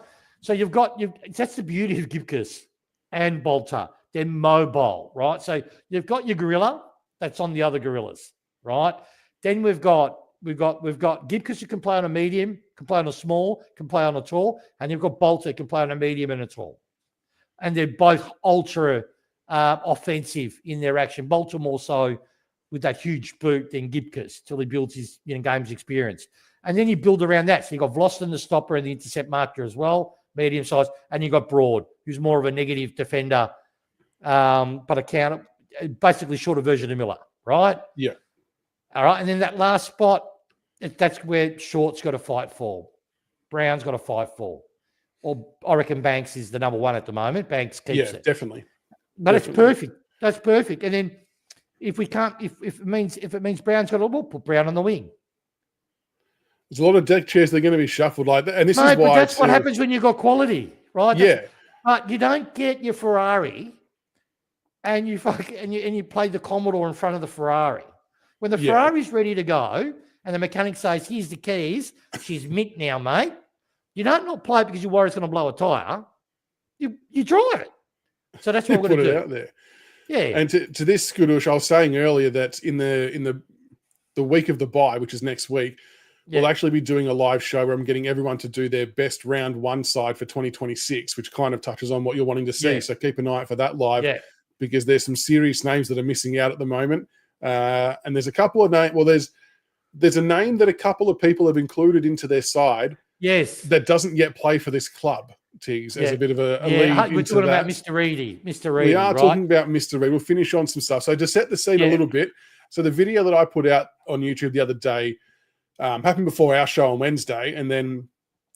So that's the beauty of Gibcus and Bolter. They're mobile, right? So you've got your gorilla that's on the other gorillas, right? Then we've got Gibcus who can play on a medium, can play on a small, can play on a tall, and you've got Bolter who can play on a medium and a tall. And they're both ultra offensive in their action. Bolter more so with that huge boot than Gibcus till he builds his games experience. And then you build around that. So you've got Vlosten, the stopper, and the intercept marker as well, medium size. And you've got Broad, who's more of a negative defender, but a counter, basically shorter version of Miller, right? Yeah. All right. And then that last spot, that's where Short's got to fight for. Brown's got to fight for. Or I reckon Banks is the number 1 at the moment. Banks keeps it. Yeah, definitely. But it's perfect. That's perfect. And then if we can't, if it means Brown's got to, we'll put Brown on the wing. There's a lot of deck chairs that are going to be shuffled like that. And this is why. But that's what happens when you've got quality, right? Yeah. But you don't get your Ferrari and you play the Commodore in front of the Ferrari. When the Ferrari's ready to go and the mechanic says, here's the keys, she's mint now, mate. You don't not play it because you worry it's going to blow a tyre. You drive it. So that's what we're going to do. Put it out there. Yeah. And to this, Skudoosh, I was saying earlier that in the week of the bye, which is next week, we'll actually be doing a live show where I'm getting everyone to do their best round 1 side for 2026, which kind of touches on what you're wanting to see. Yeah. So keep an eye out for that live because there's some serious names that are missing out at the moment. And there's a couple of names. Well, there's a name that a couple of people have included into their side. Yes. That doesn't yet play for this club, Tiggs, as a bit of a lead we're into talking that. about Mr. Reedy. We are talking about Mr. Reed. We'll finish on some stuff. So to set the scene a little bit, so the video that I put out on YouTube the other day happened before our show on Wednesday. And then,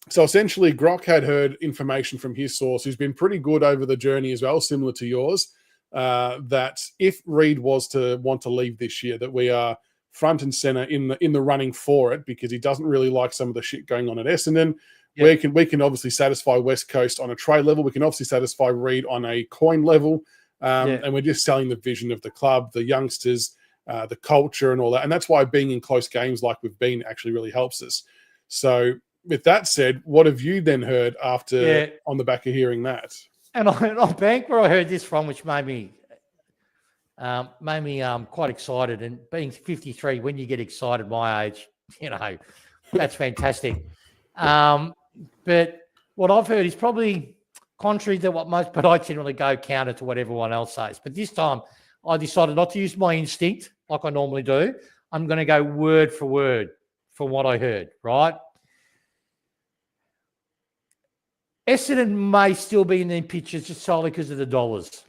so essentially Grok had heard information from his source, who's been pretty good over the journey as well, similar to yours, that if Reed was to want to leave this year, that we are front and center in the running for it, because he doesn't really like some of the shit going on at Essendon. We can obviously satisfy West Coast on a trade level. We can obviously satisfy Reed on a coin level. And we're just selling the vision of the club, the youngsters, the culture and all that. And that's why being in close games like we've been actually really helps us. So with that said, what have you then heard after on the back of hearing that? And on Bank, where I heard this from, which made me quite excited. And being 53, when you get excited, my age, that's fantastic. But what I've heard is probably contrary to what most, but I generally go counter to what everyone else says. But this time I decided not to use my instinct like I normally do. I'm going to go word for word from what I heard, right? Essendon may still be in the pictures just solely because of the dollars.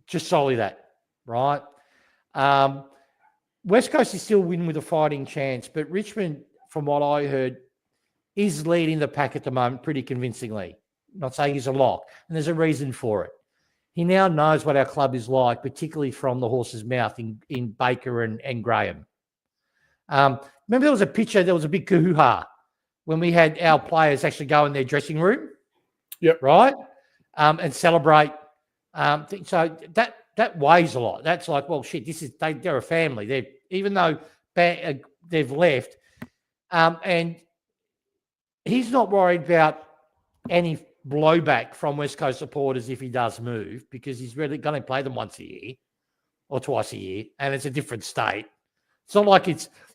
Just solely that, right? West Coast is still winning with a fighting chance, but Richmond, from what I heard, is leading the pack at the moment pretty convincingly. Not saying he's a lock, and there's a reason for it. He now knows what our club is like, particularly from the horse's mouth in Baker and Graham. Remember there was a picture, there was a big hoo-ha when we had our players actually go in their dressing room, yep, right, and celebrate. So that weighs a lot. That's like, well, shit, they're a family. Even though they've left, and he's not worried about any blowback from West Coast supporters if he does move, because he's really going to play them once a year or twice a year, and it's a different state. It's not like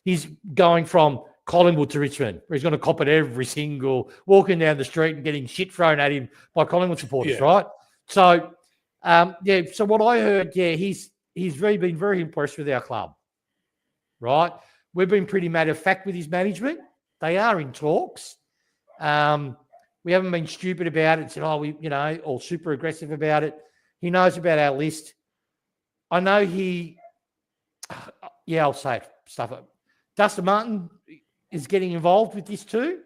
he's going from Collingwood to Richmond, where he's going to cop it every single walking down the street and getting shit thrown at him by Collingwood supporters, right? So, so what I heard, he's really been very impressed with our club, right? We've been pretty matter of fact with his management. They are in talks. We haven't been stupid about it, said, or super aggressive about it. He knows about our list. I know I'll say stuff. Dustin Martin is getting involved with this too,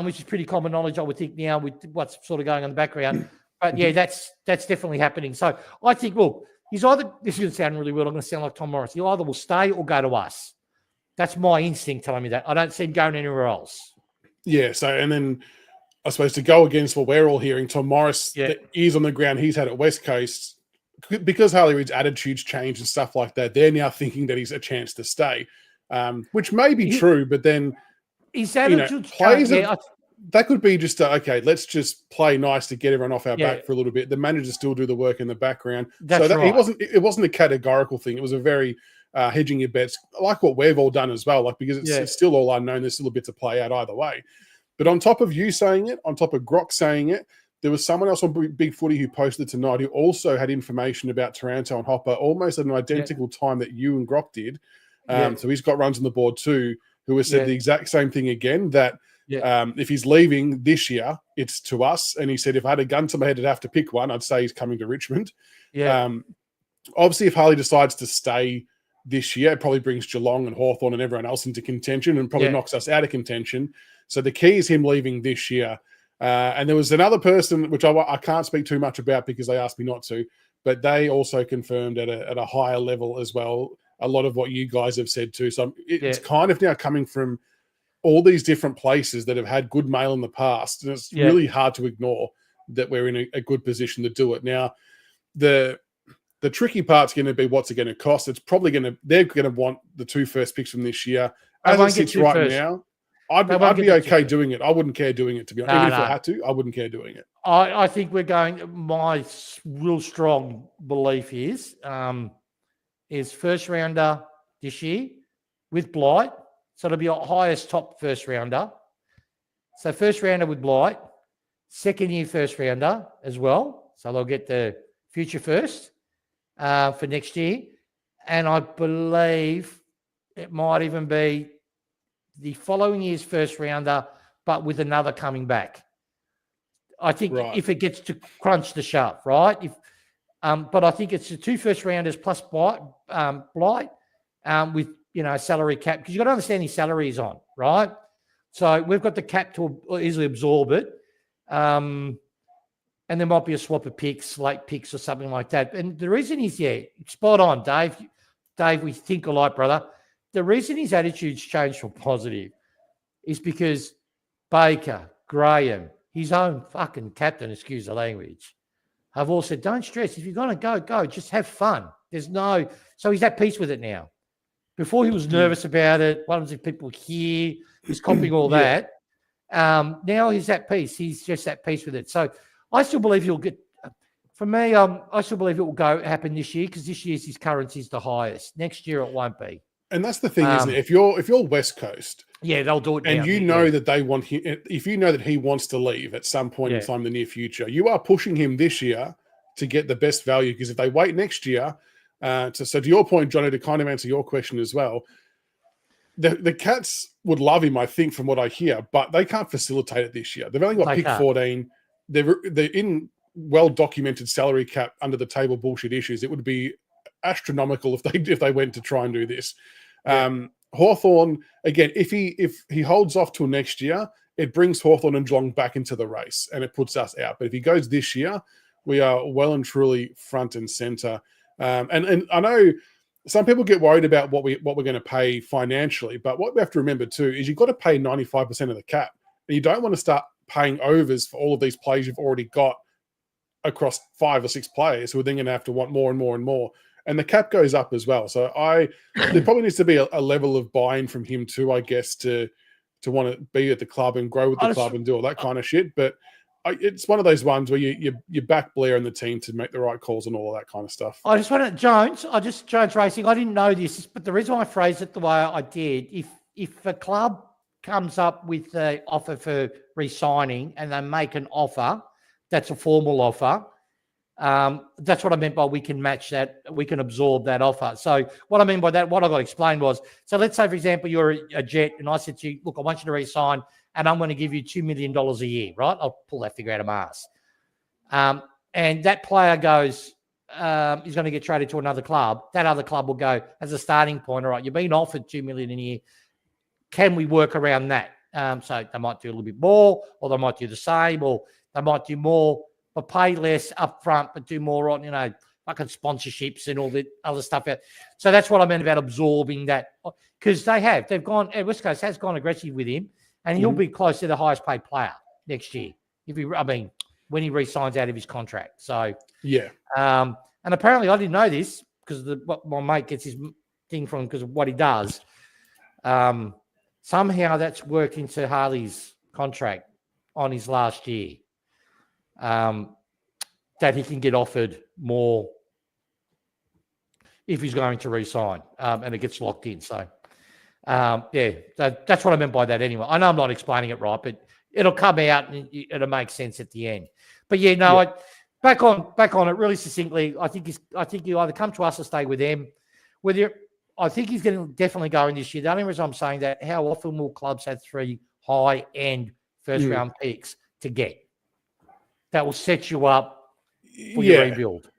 which is pretty common knowledge, I would think, now with what's sort of going on in the background. But that's definitely happening. So I think, well, he's either, this is going to sound really weird, I'm going to sound like Tom Morris, he either will stay or go to us. That's my instinct telling me that. I don't see him going anywhere else. Yeah, so, and then I suppose to go against what we're all hearing, Tom Morris, the ears on the ground he's had at West Coast, because Harley Reid's attitudes change and stuff like that, they're now thinking that he's a chance to stay, which may be true, but then his attitudes that could be just okay, let's just play nice to get everyone off our back for a little bit. The managers still do the work in the background. It wasn't a categorical thing. It was a very hedging your bets, like what we've all done as well, like because it's still all unknown. There's still a bit to play out either way. But on top of you saying it, on top of Grok saying it, there was someone else on Big Footy who posted tonight who also had information about Taranto and Hopper almost at an identical time that you and Grok did. So he's got runs on the board too, who has said the exact same thing again, that if he's leaving this year, it's to us. And he said, if I had a gun to my head, I'd have to pick one, I'd say he's coming to Richmond. Obviously, if Harley decides to stay this year, it probably brings Geelong and Hawthorn and everyone else into contention and probably knocks us out of contention. So the key is him leaving this year. And there was another person, which I can't speak too much about because they asked me not to, but they also confirmed at a higher level as well a lot of what you guys have said too. So it's kind of now coming from all these different places that have had good mail in the past. And it's really hard to ignore that we're in a good position to do it. Now, the tricky part's going to be what's it going to cost. It's probably they're going to want the 2 first picks from this year. As it sits right now, I'd be okay doing it. I wouldn't care doing it, to be honest. Even if I had to, I wouldn't care doing it. I think we're going, my real strong belief is first rounder this year with Blight. So it'll be our highest top first rounder. So first rounder with Blight, second year first rounder as well. So they'll get the future first for next year. And I believe it might even be the following year's first rounder, but with another coming back. I think if it gets to crunch the shove, right? But I think it's the 2 first rounders plus Blight with, salary cap, because you've got to understand his salary is on, right? So we've got the cap to easily absorb it. And there might be a swap of picks, late picks or something like that. And the reason is, spot on, Dave. Dave, we think alike, brother. The reason his attitude's changed for positive is because Baker, Graham, his own fucking captain, excuse the language, have all said, don't stress. If you're going to go. Just have fun. So he's at peace with it now. Before he was nervous about it. What happens if people hear? He's copying all that. Now he's at peace. He's just at peace with it. So I still believe he'll get, for me, I still believe it will happen this year because this year's his currency is the highest. Next year it won't be. And that's the thing, isn't it? If you're West Coast, they'll do it. And you know that they want him. If you know that he wants to leave at some point in time in the near future, you are pushing him this year to get the best value. Because if they wait next year, so to your point, Johnny, to kind of answer your question as well, the Cats would love him, I think, from what I hear, but they can't facilitate it this year. They've only got They pick can't. 14. They're in well-documented salary cap under the table bullshit issues. It would be astronomical if they went to try and do this. Yeah. Hawthorn, again, if he holds off till next year, it brings Hawthorn and Geelong back into the race and it puts us out. But if he goes this year, we are well and truly front and center. And I know some people get worried about what we're going to pay financially, but what we have to remember too is you've got to pay 95% of the cap, and you don't want to start paying overs for all of these players you've already got across 5 or 6 players who are then going to have to want more and more and more. And the cap goes up as well. So there probably needs to be a level of buy-in from him too, I guess, to want to be at the club and grow with the club and do all that kind of shit. But it's one of those ones where you back Blair and the team to make the right calls and all of that kind of stuff. I just want to, Jones Racing, I didn't know this, but the reason why I phrased it the way I did, if a club comes up with an offer for re-signing and they make an offer, that's a formal offer, that's what I meant by we can match that, we can absorb that offer. So what I mean by that, what I got explained was, so let's say, for example, you're a Jet and I said to you, look, I want you to re-sign and I'm going to give you $2 million a year, right? I'll pull that figure out of my ass. And that player goes, he's going to get traded to another club. That other club will go, as a starting point, all right, you're being offered $2 million a year. Can we work around that? So they might do a little bit more, or they might do the same, or they might do more, but pay less up front, but do more on, fucking sponsorships and all the other stuff. So that's what I meant about absorbing that, because they've gone, West Coast has gone aggressive with him, and he'll be close to the highest paid player next year. When he re-signs out of his contract. So, yeah. And apparently I didn't know this because my mate gets his thing from because of what he does. Somehow that's worked into Harley's contract on his last year. That he can get offered more if he's going to re-sign, and it gets locked in. So, that's what I meant by that anyway. I know I'm not explaining it right, but it'll come out and it'll make sense at the end. But back on it really succinctly. I think you either come to us or stay with them. I think he's going to definitely go in this year. The only reason I'm saying that, how often will clubs have 3 high-end first-round picks to get? That will set you up for your rebuild.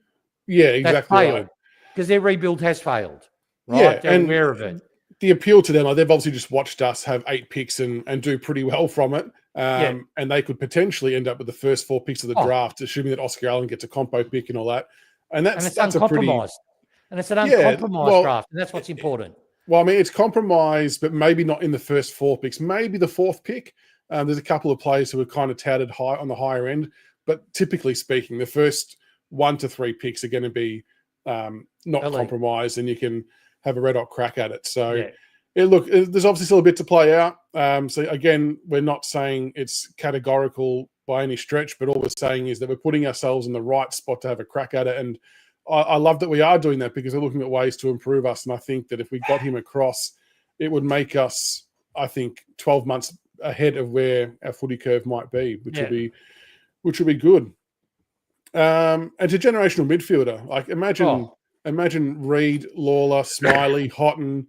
Yeah, exactly. That's failed because their rebuild has failed. Right? Yeah, they're aware of it. The appeal to them, they've obviously just watched us have 8 picks and do pretty well from it. And they could potentially end up with the first 4 picks of the draft, assuming that Oscar Allen gets a compo pick and all that. And that's uncompromised. And it's an uncompromised draft, and that's what's important. Well, I mean, it's compromised, but maybe not in the first 4 picks. Maybe the 4th pick. There's a couple of players who are kind of touted high on the higher end, but typically speaking, the first 1 to 3 picks are going to be not compromised, and you can have a red hot crack at it. So, look, there's obviously still a bit to play out. So again, we're not saying it's categorical by any stretch, but all we're saying is that we're putting ourselves in the right spot to have a crack at it. And I love that we are doing that because we're looking at ways to improve us. And I think that if we got him across, it would make us, I think, 12 months ahead of where our footy curve might be, which would be good. And to generational midfielder, like imagine Reid, Lawler, Smiley, Houghton,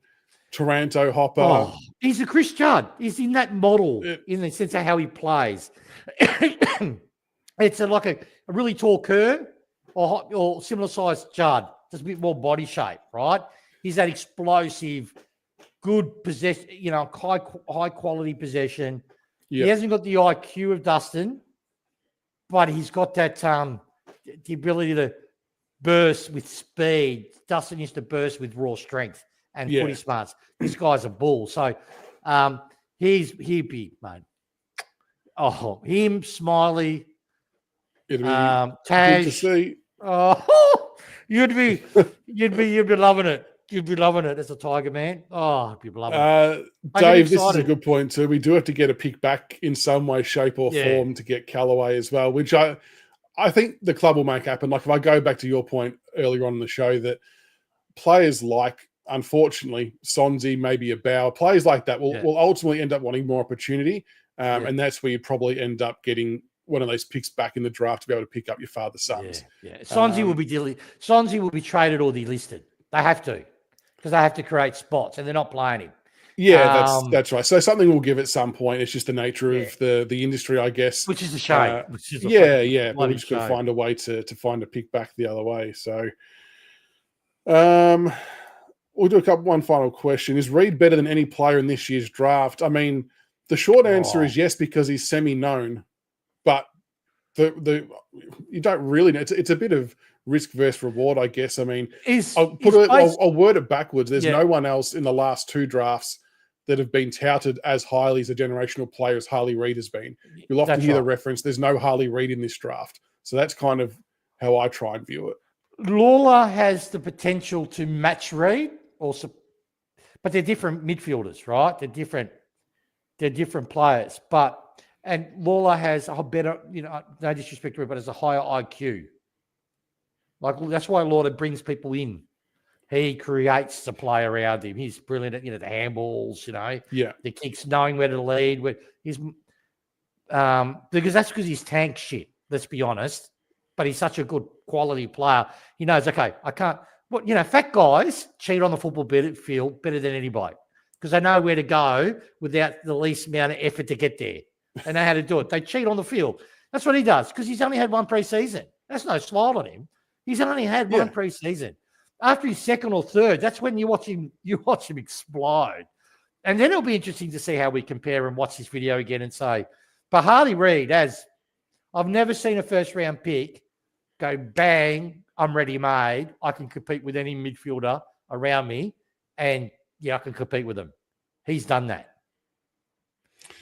Taranto, Hopper. Oh, he's a Chris Judd. He's in that model in the sense of how he plays. It's like a really tall Kerr or similar sized Judd, just a bit more body shape, right? He's that explosive, good possession, high quality possession. He hasn't got the IQ of Dustin, but he's got that the ability to burst with speed. Dustin used to burst with raw strength and footy smarts. This guy's a bull. So he'd be, mate. Oh, him, Smiley, Taj. Good to see. Oh, you'd be loving it. You'd be loving it as a Tiger man. Oh, you'd be loving it. Dave, this is a good point too. We do have to get a pick back in some way, shape, or form to get Callaway as well, which I think the club will make happen. Like if I go back to your point earlier on in the show that players like, unfortunately, Sonzi, maybe a Bow, players like that will ultimately end up wanting more opportunity. And that's where you probably end up getting one of those picks back in the draft to be able to pick up your father's sons. Sonzi will be traded or delisted. They have to, because they have to create spots, and they're not playing him. Yeah, that's right. So something we'll give at some point. It's just the nature Yeah. of the industry, I guess. Which is a shame. Which is a Yeah, fucking yeah. But bloody we're just going to shame. find a way to find a pick back the other way. So, we'll do one final question. Is Reed better than any player in this year's draft? I mean, the short answer is yes, because he's semi-known, but you don't really know. It's a bit of risk versus reward, I guess. I mean, I'll word it backwards. There's no one else in the last 2 drafts that have been touted as highly as a generational player as Harley Reid has been. You'll often hear the reference, there's no Harley Reid in this draft. So that's kind of how I try and view it. Lawler has the potential to match Reid, also, but they're different midfielders, right? They're different players. And Lawler has a better, no disrespect to him, but has a higher IQ. Like, that's why Lawler brings people in. He creates the play around him. He's brilliant at, the handballs, the kicks, knowing where to lead. Because he's tank shit, let's be honest. But he's such a good quality player. He knows, okay, I can't, fat guys cheat on the football field better than anybody because they know where to go without the least amount of effort to get there. They know how to do it. They cheat on the field. That's what he does because he's only had one preseason. That's no slight on him. He's only had one preseason. After he's second or third, that's when you watch him explode. And then it'll be interesting to see how we compare and watch this video again and say, but Harley Reid, I've never seen a first-round pick go bang, I'm ready-made. I can compete with any midfielder around me, and I can compete with him. He's done that.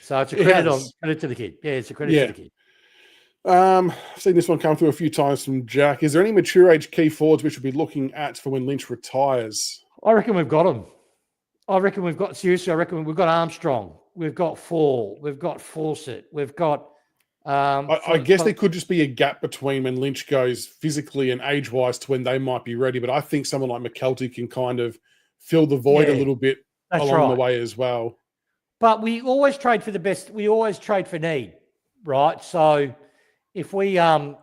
So it's a credit to the kid. Yeah, it's a credit to the kid. I've seen this one come through a few times from Jack. Is there any mature age key forwards we should be looking at for when Lynch retires? I reckon we've got them. I reckon we've got Armstrong. We've got Fall. We've got Fawcett. We've got... I guess there could just be a gap between when Lynch goes physically and age-wise to when they might be ready. But I think someone like McKelty can kind of fill the void a little bit along the way as well. But we always trade for the best. We always trade for need, right? So if we, so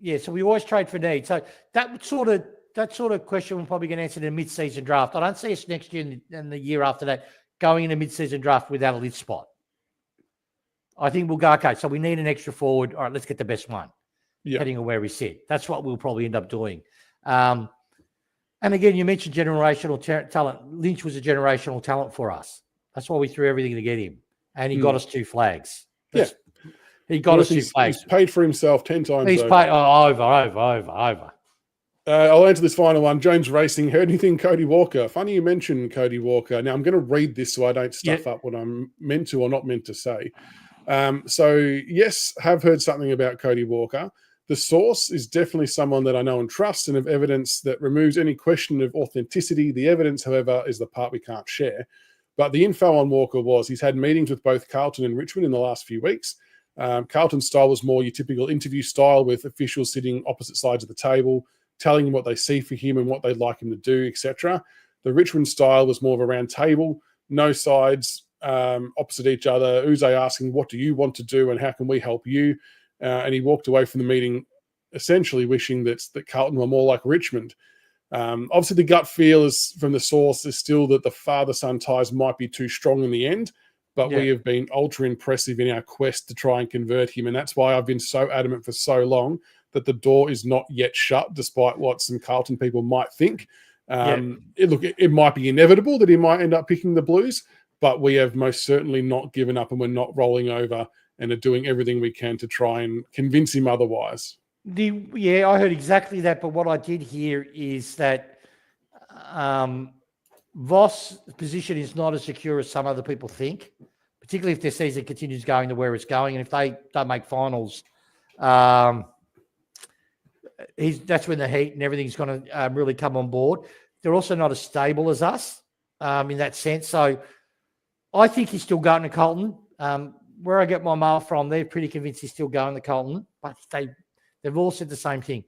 we always trade for need. So that sort of question we're probably going to answer in a mid-season draft. I don't see us next year and the year after that going in a mid-season draft without a lid spot. I think we'll go, okay, so we need an extra forward. All right, let's get the best one, depending on where we sit. That's what we'll probably end up doing. And again, you mentioned generational talent. Lynch was a generational talent for us. That's why we threw everything to get him. And he got us 2 flags. He got us 2 flags. He's paid for himself 10 times He's over. Paid over. I'll answer this final one. Jones Racing, heard anything Cody Walker? Funny you mentioned Cody Walker. Now, I'm going to read this so I don't stuff up what I'm meant to or not meant to say. So, yes, have heard something about Cody Walker. The source is definitely someone that I know and trust and have evidence that removes any question of authenticity. The evidence, however, is the part we can't share. But the info on Walker was he's had meetings with both Carlton and Richmond in the last few weeks. Carlton's style was more your typical interview style with officials sitting opposite sides of the table, telling him what they see for him and what they'd like him to do, etc. The Richmond style was more of a round table, no sides opposite each other. Uze asking, what do you want to do and how can we help you? And he walked away from the meeting essentially wishing that Carlton were more like Richmond. Obviously, the gut feel is from the source is still that the father-son ties might be too strong in the end, but we have been ultra impressive in our quest to try and convert him. And that's why I've been so adamant for so long that the door is not yet shut, despite what some Carlton people might think. It might be inevitable that he might end up picking the Blues, but we have most certainly not given up and we're not rolling over and are doing everything we can to try and convince him otherwise. I heard exactly that, but what I did hear is that Voss' position is not as secure as some other people think, particularly if their season continues going to where it's going. And if they don't make finals, that's when the heat and everything's going to really come on board. They're also not as stable as us in that sense. So I think he's still going to Carlton. Where I get my mail from, they're pretty convinced he's still going to Carlton, but they've all said the same thing.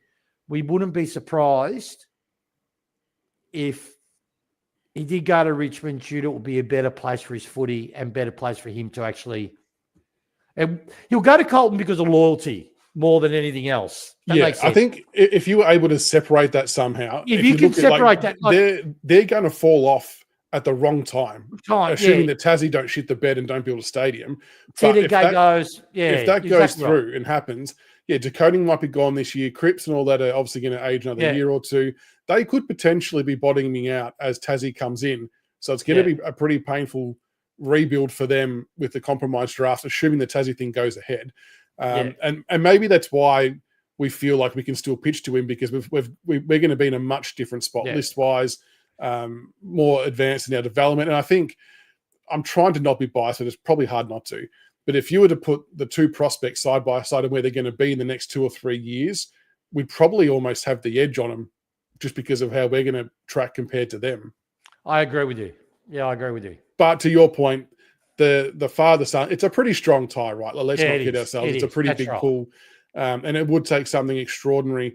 We wouldn't be surprised if he did go to Richmond due to it would be a better place for his footy and better place for him to actually... And he'll go to Carlton because of loyalty more than anything else. That makes sense. I think if you were able to separate that somehow... If you can separate that... They're going to fall off at the wrong time. Assuming that Tassie don't shit the bed and don't build a stadium. But if that goes through and happens, decoding might be gone this year. Cripps and all that are obviously going to age another year or two. They could potentially be bottoming out as Tassie comes in. So it's going to be a pretty painful rebuild for them with the compromised draft, assuming the Tassie thing goes ahead. And maybe that's why we feel like we can still pitch to him, because we're going to be in a much different spot list-wise, more advanced in our development. And I think I'm trying to not be biased, but it's probably hard not to. But if you were to put the two prospects side by side and where they're going to be in the next 2 or 3 years, we'd probably almost have the edge on them just because of how we're going to track compared to them. I agree with you. Yeah, I agree with you. But to your point, the father-son, it's a pretty strong tie, right? Let's not kid ourselves. It's a pretty big pull. And it would take something extraordinary.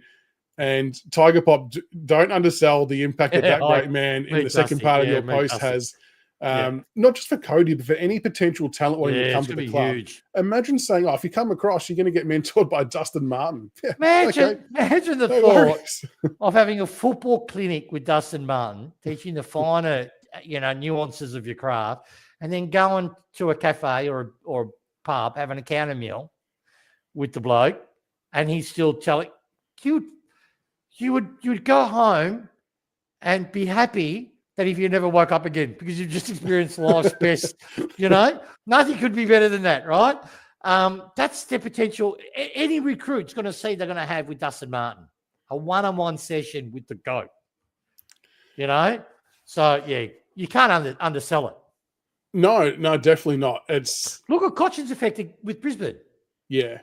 And Tiger Pop, don't undersell the impact that great man in the second part of your post has. Not just for Cody, but for any potential talent wanting to come to the club. Huge. Imagine saying, if you come across, you're going to get mentored by Dustin Martin. Imagine the thought of having a football clinic with Dustin Martin, teaching the finer, nuances of your craft, and then going to a cafe or pub, having a counter meal with the bloke, and he's still telling you would go home and be happy that if you never woke up again, because you've just experienced life's best, nothing could be better than that, right? That's the potential. Any recruit's going to see they're going to have with Dustin Martin, a one-on-one session with the GOAT, So, you can't undersell it. No, definitely not. Look at Cochin's affected with Brisbane. Yeah.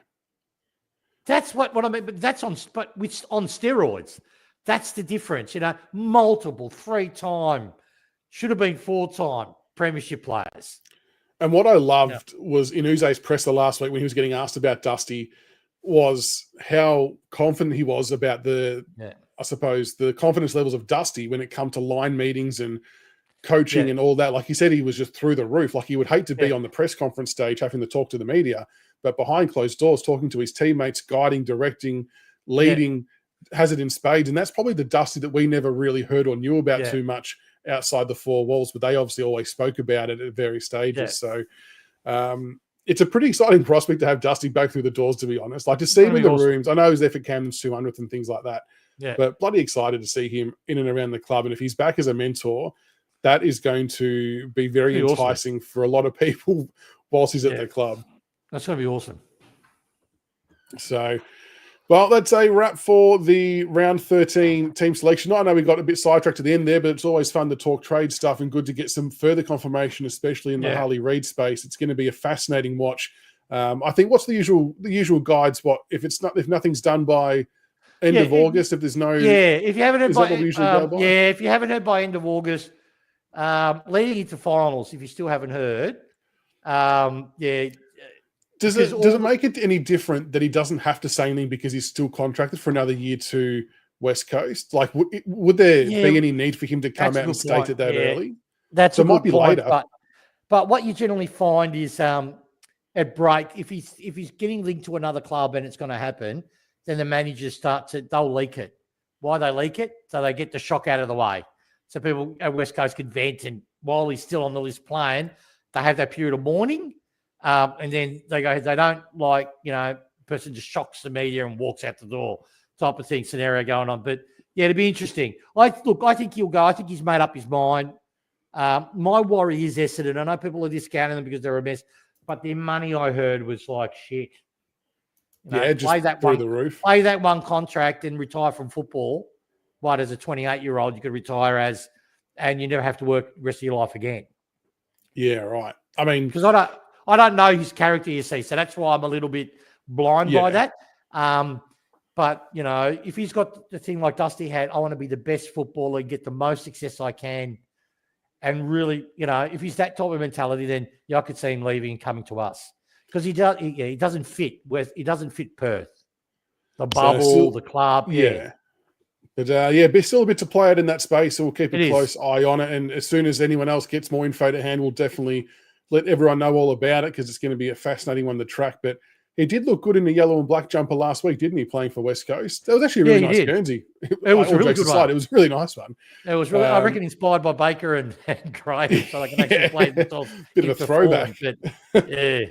That's what I mean, but that's on steroids. That's the difference, multiple, 3-time, should have been 4-time premiership players. And what I loved was in Uze's presser last week when he was getting asked about Dusty was how confident he was about the confidence levels of Dusty when it come to line meetings and coaching and all that. Like he said, he was just through the roof. Like he would hate to be on the press conference stage having to talk to the media, but behind closed doors, talking to his teammates, guiding, directing, leading, has it in spades. And that's probably the Dusty that we never really heard or knew about too much outside the four walls, but they obviously always spoke about it at various stages. So it's a pretty exciting prospect to have Dusty back through the doors, to be honest. Like to see him in the rooms. I know he was there for Camden's 200th and things like that, but bloody excited to see him in and around the club. And if he's back as a mentor, that is going to be very enticing for a lot of people whilst he's at the club. That's going to be awesome. So, well, that's a wrap for the round 13 team selection. I know we got a bit sidetracked at the end there, but it's always fun to talk trade stuff and good to get some further confirmation, especially in the Harley Reid space. It's going to be a fascinating watch. I think what's the usual guides? If nothing's done by end of August, if there's no if you haven't heard by if you haven't heard by end of August, leading into finals, if you still haven't heard, Does it make it any different that he doesn't have to say anything because he's still contracted for another year to West Coast? Like, would there be any need for him to come out and state it that early? It might be later. But what you generally find is at break, if he's getting linked to another club and it's going to happen, then the managers they'll leak it. Why they leak it? So they get the shock out of the way. So people at West Coast can vent, and while he's still on the list playing, they have that period of mourning. And then they don't like, person just shocks the media and walks out the door type of thing, scenario going on. But it'd be interesting. I think he'll go. I think he's made up his mind. My worry is Essendon. I know people are discounting them because they're a mess, but their money I heard was like shit. Just play that through the roof. Play that one contract and retire from football. What, as a 28-year-old, you could retire as, and you never have to work the rest of your life again. Yeah, right. I mean, because I don't know his character, you see, so that's why I'm a little bit blind by that. But, if he's got the thing like Dusty had, I want to be the best footballer, get the most success I can, and really, if he's that type of mentality, then I could see him leaving and coming to us. Because he doesn't fit he doesn't fit Perth. The bubble, the club. Yeah. But still a bit to play out in that space, so we'll keep a close eye on it. And as soon as anyone else gets more info to hand, we'll definitely let everyone know all about it, because it's going to be a fascinating one to track. But He did look good in the yellow and black jumper last week, didn't he, playing for West Coast? That was actually a really nice Guernsey. It was a really good one. It was a really nice one. It was really, I reckon, inspired by Baker and Gray, so they can actually play themselves. Bit of a throwback. But, yeah.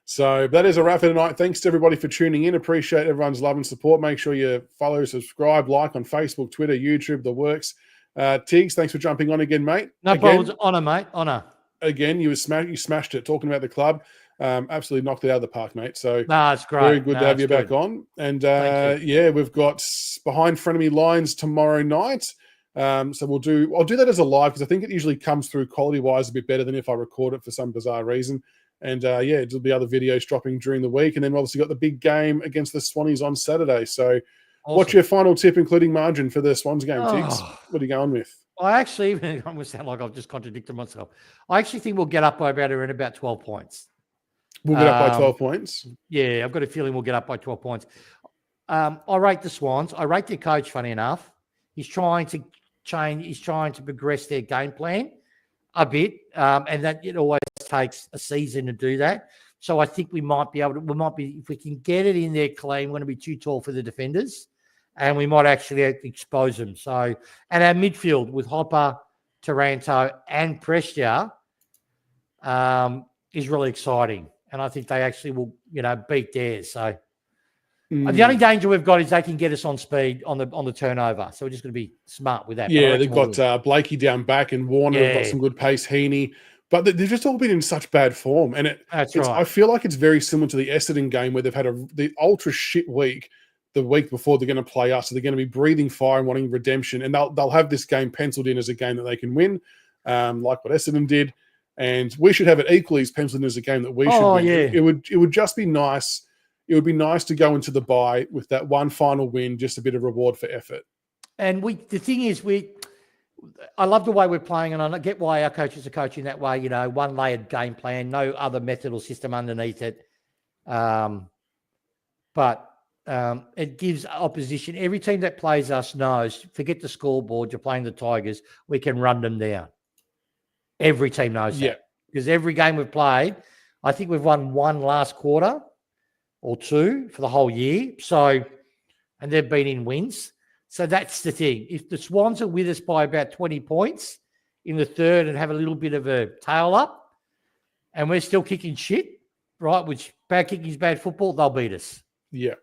So that is a wrap for tonight. Thanks to everybody for tuning in. Appreciate everyone's love and support. Make sure you follow, subscribe, like on Facebook, Twitter, YouTube, the works. Tiggs, thanks for jumping on again, mate. No problems. Honour, mate. Honour. Again, you smashed it talking about the club. Absolutely knocked it out of the park, mate. So it's great. Very good to have you back on. And we've got Behind Frenemy Lines tomorrow night. So I'll do that as a live because I think it usually comes through quality-wise a bit better than if I record it for some bizarre reason. And there'll be other videos dropping during the week. And then obviously got the big game against the Swannies on Saturday. So what's your final tip, including margin, for the Swans game, Tiggs? What are you going with? I actually, I'm going to sound like I've just contradicted myself. I actually think we'll get up by about 12 points. We'll get up by 12 points? Yeah, I've got a feeling we'll get up by 12 points. I rate the Swans. I rate their coach, funny enough. He's trying to change. He's trying to progress their game plan a bit, and that it always takes a season to do that. So I think we might be able to, if we can get it in there clean, we're going to be too tall for the defenders, and we might actually expose them. So, and our midfield with Hopper, Taranto, and Prestia is really exciting. And I think they actually will, beat theirs. So the only danger we've got is they can get us on speed on the turnover. So we're just going to be smart with that. Yeah, they've got Blakey down back and Warner. They've got some good pace, Heaney. But they've just all been in such bad form. And that's right. I feel like it's very similar to the Essendon game where they've had the ultra shit week the week before they're going to play us. So they're going to be breathing fire and wanting redemption. And they'll have this game penciled in as a game that they can win, like what Essendon did. And we should have it equally as penciled in as a game that we should win. Yeah. It would just be nice. It would be nice to go into the bye with that one final win, just a bit of reward for effort. And the thing is, I love the way we're playing, and I get why our coaches are coaching that way. One layered game plan, no other method or system underneath it. But it gives opposition. Every team that plays us knows, forget the scoreboard, you're playing the Tigers, we can run them down. Every team knows that. Because every game we've played, I think we've won one last quarter or two for the whole year. So, and they've been in wins. So that's the thing. If the Swans are with us by about 20 points in the third and have a little bit of a tail up, and we're still kicking shit, right, which bad kicking is bad football, they'll beat us. Yeah.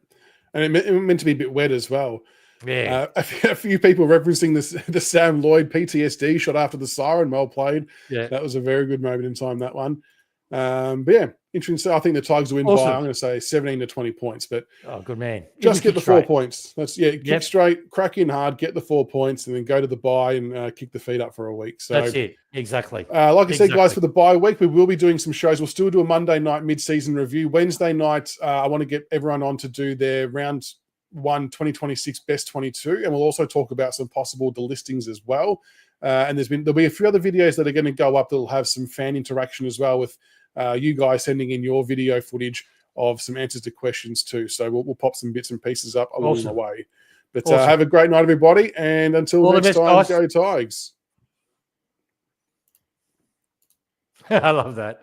And it meant to be a bit wet as well. Yeah. A few people referencing the Sam Lloyd PTSD shot after the siren. Well played. Yeah. That was a very good moment in time, that one. But yeah, interesting. I think the Tigers will win by, I'm going to say 17 to 20 points. But good man. Just get the 4 points. Kick straight, crack in hard, get the 4 points, and then go to the bye and kick the feet up for a week. So that's it. Exactly. Like I said, guys, for the bye week, we will be doing some shows. We'll still do a Monday night mid-season review. Wednesday night, I want to get everyone on to do their round 1 2026 best 22, and we'll also talk about some possible delistings as well. And there'll be a few other videos that are going to go up that'll have some fan interaction as well with you guys sending in your video footage of some answers to questions too. So we'll pop some bits and pieces up along the way. But have a great night, everybody, and until next time, go Tigers. I love that.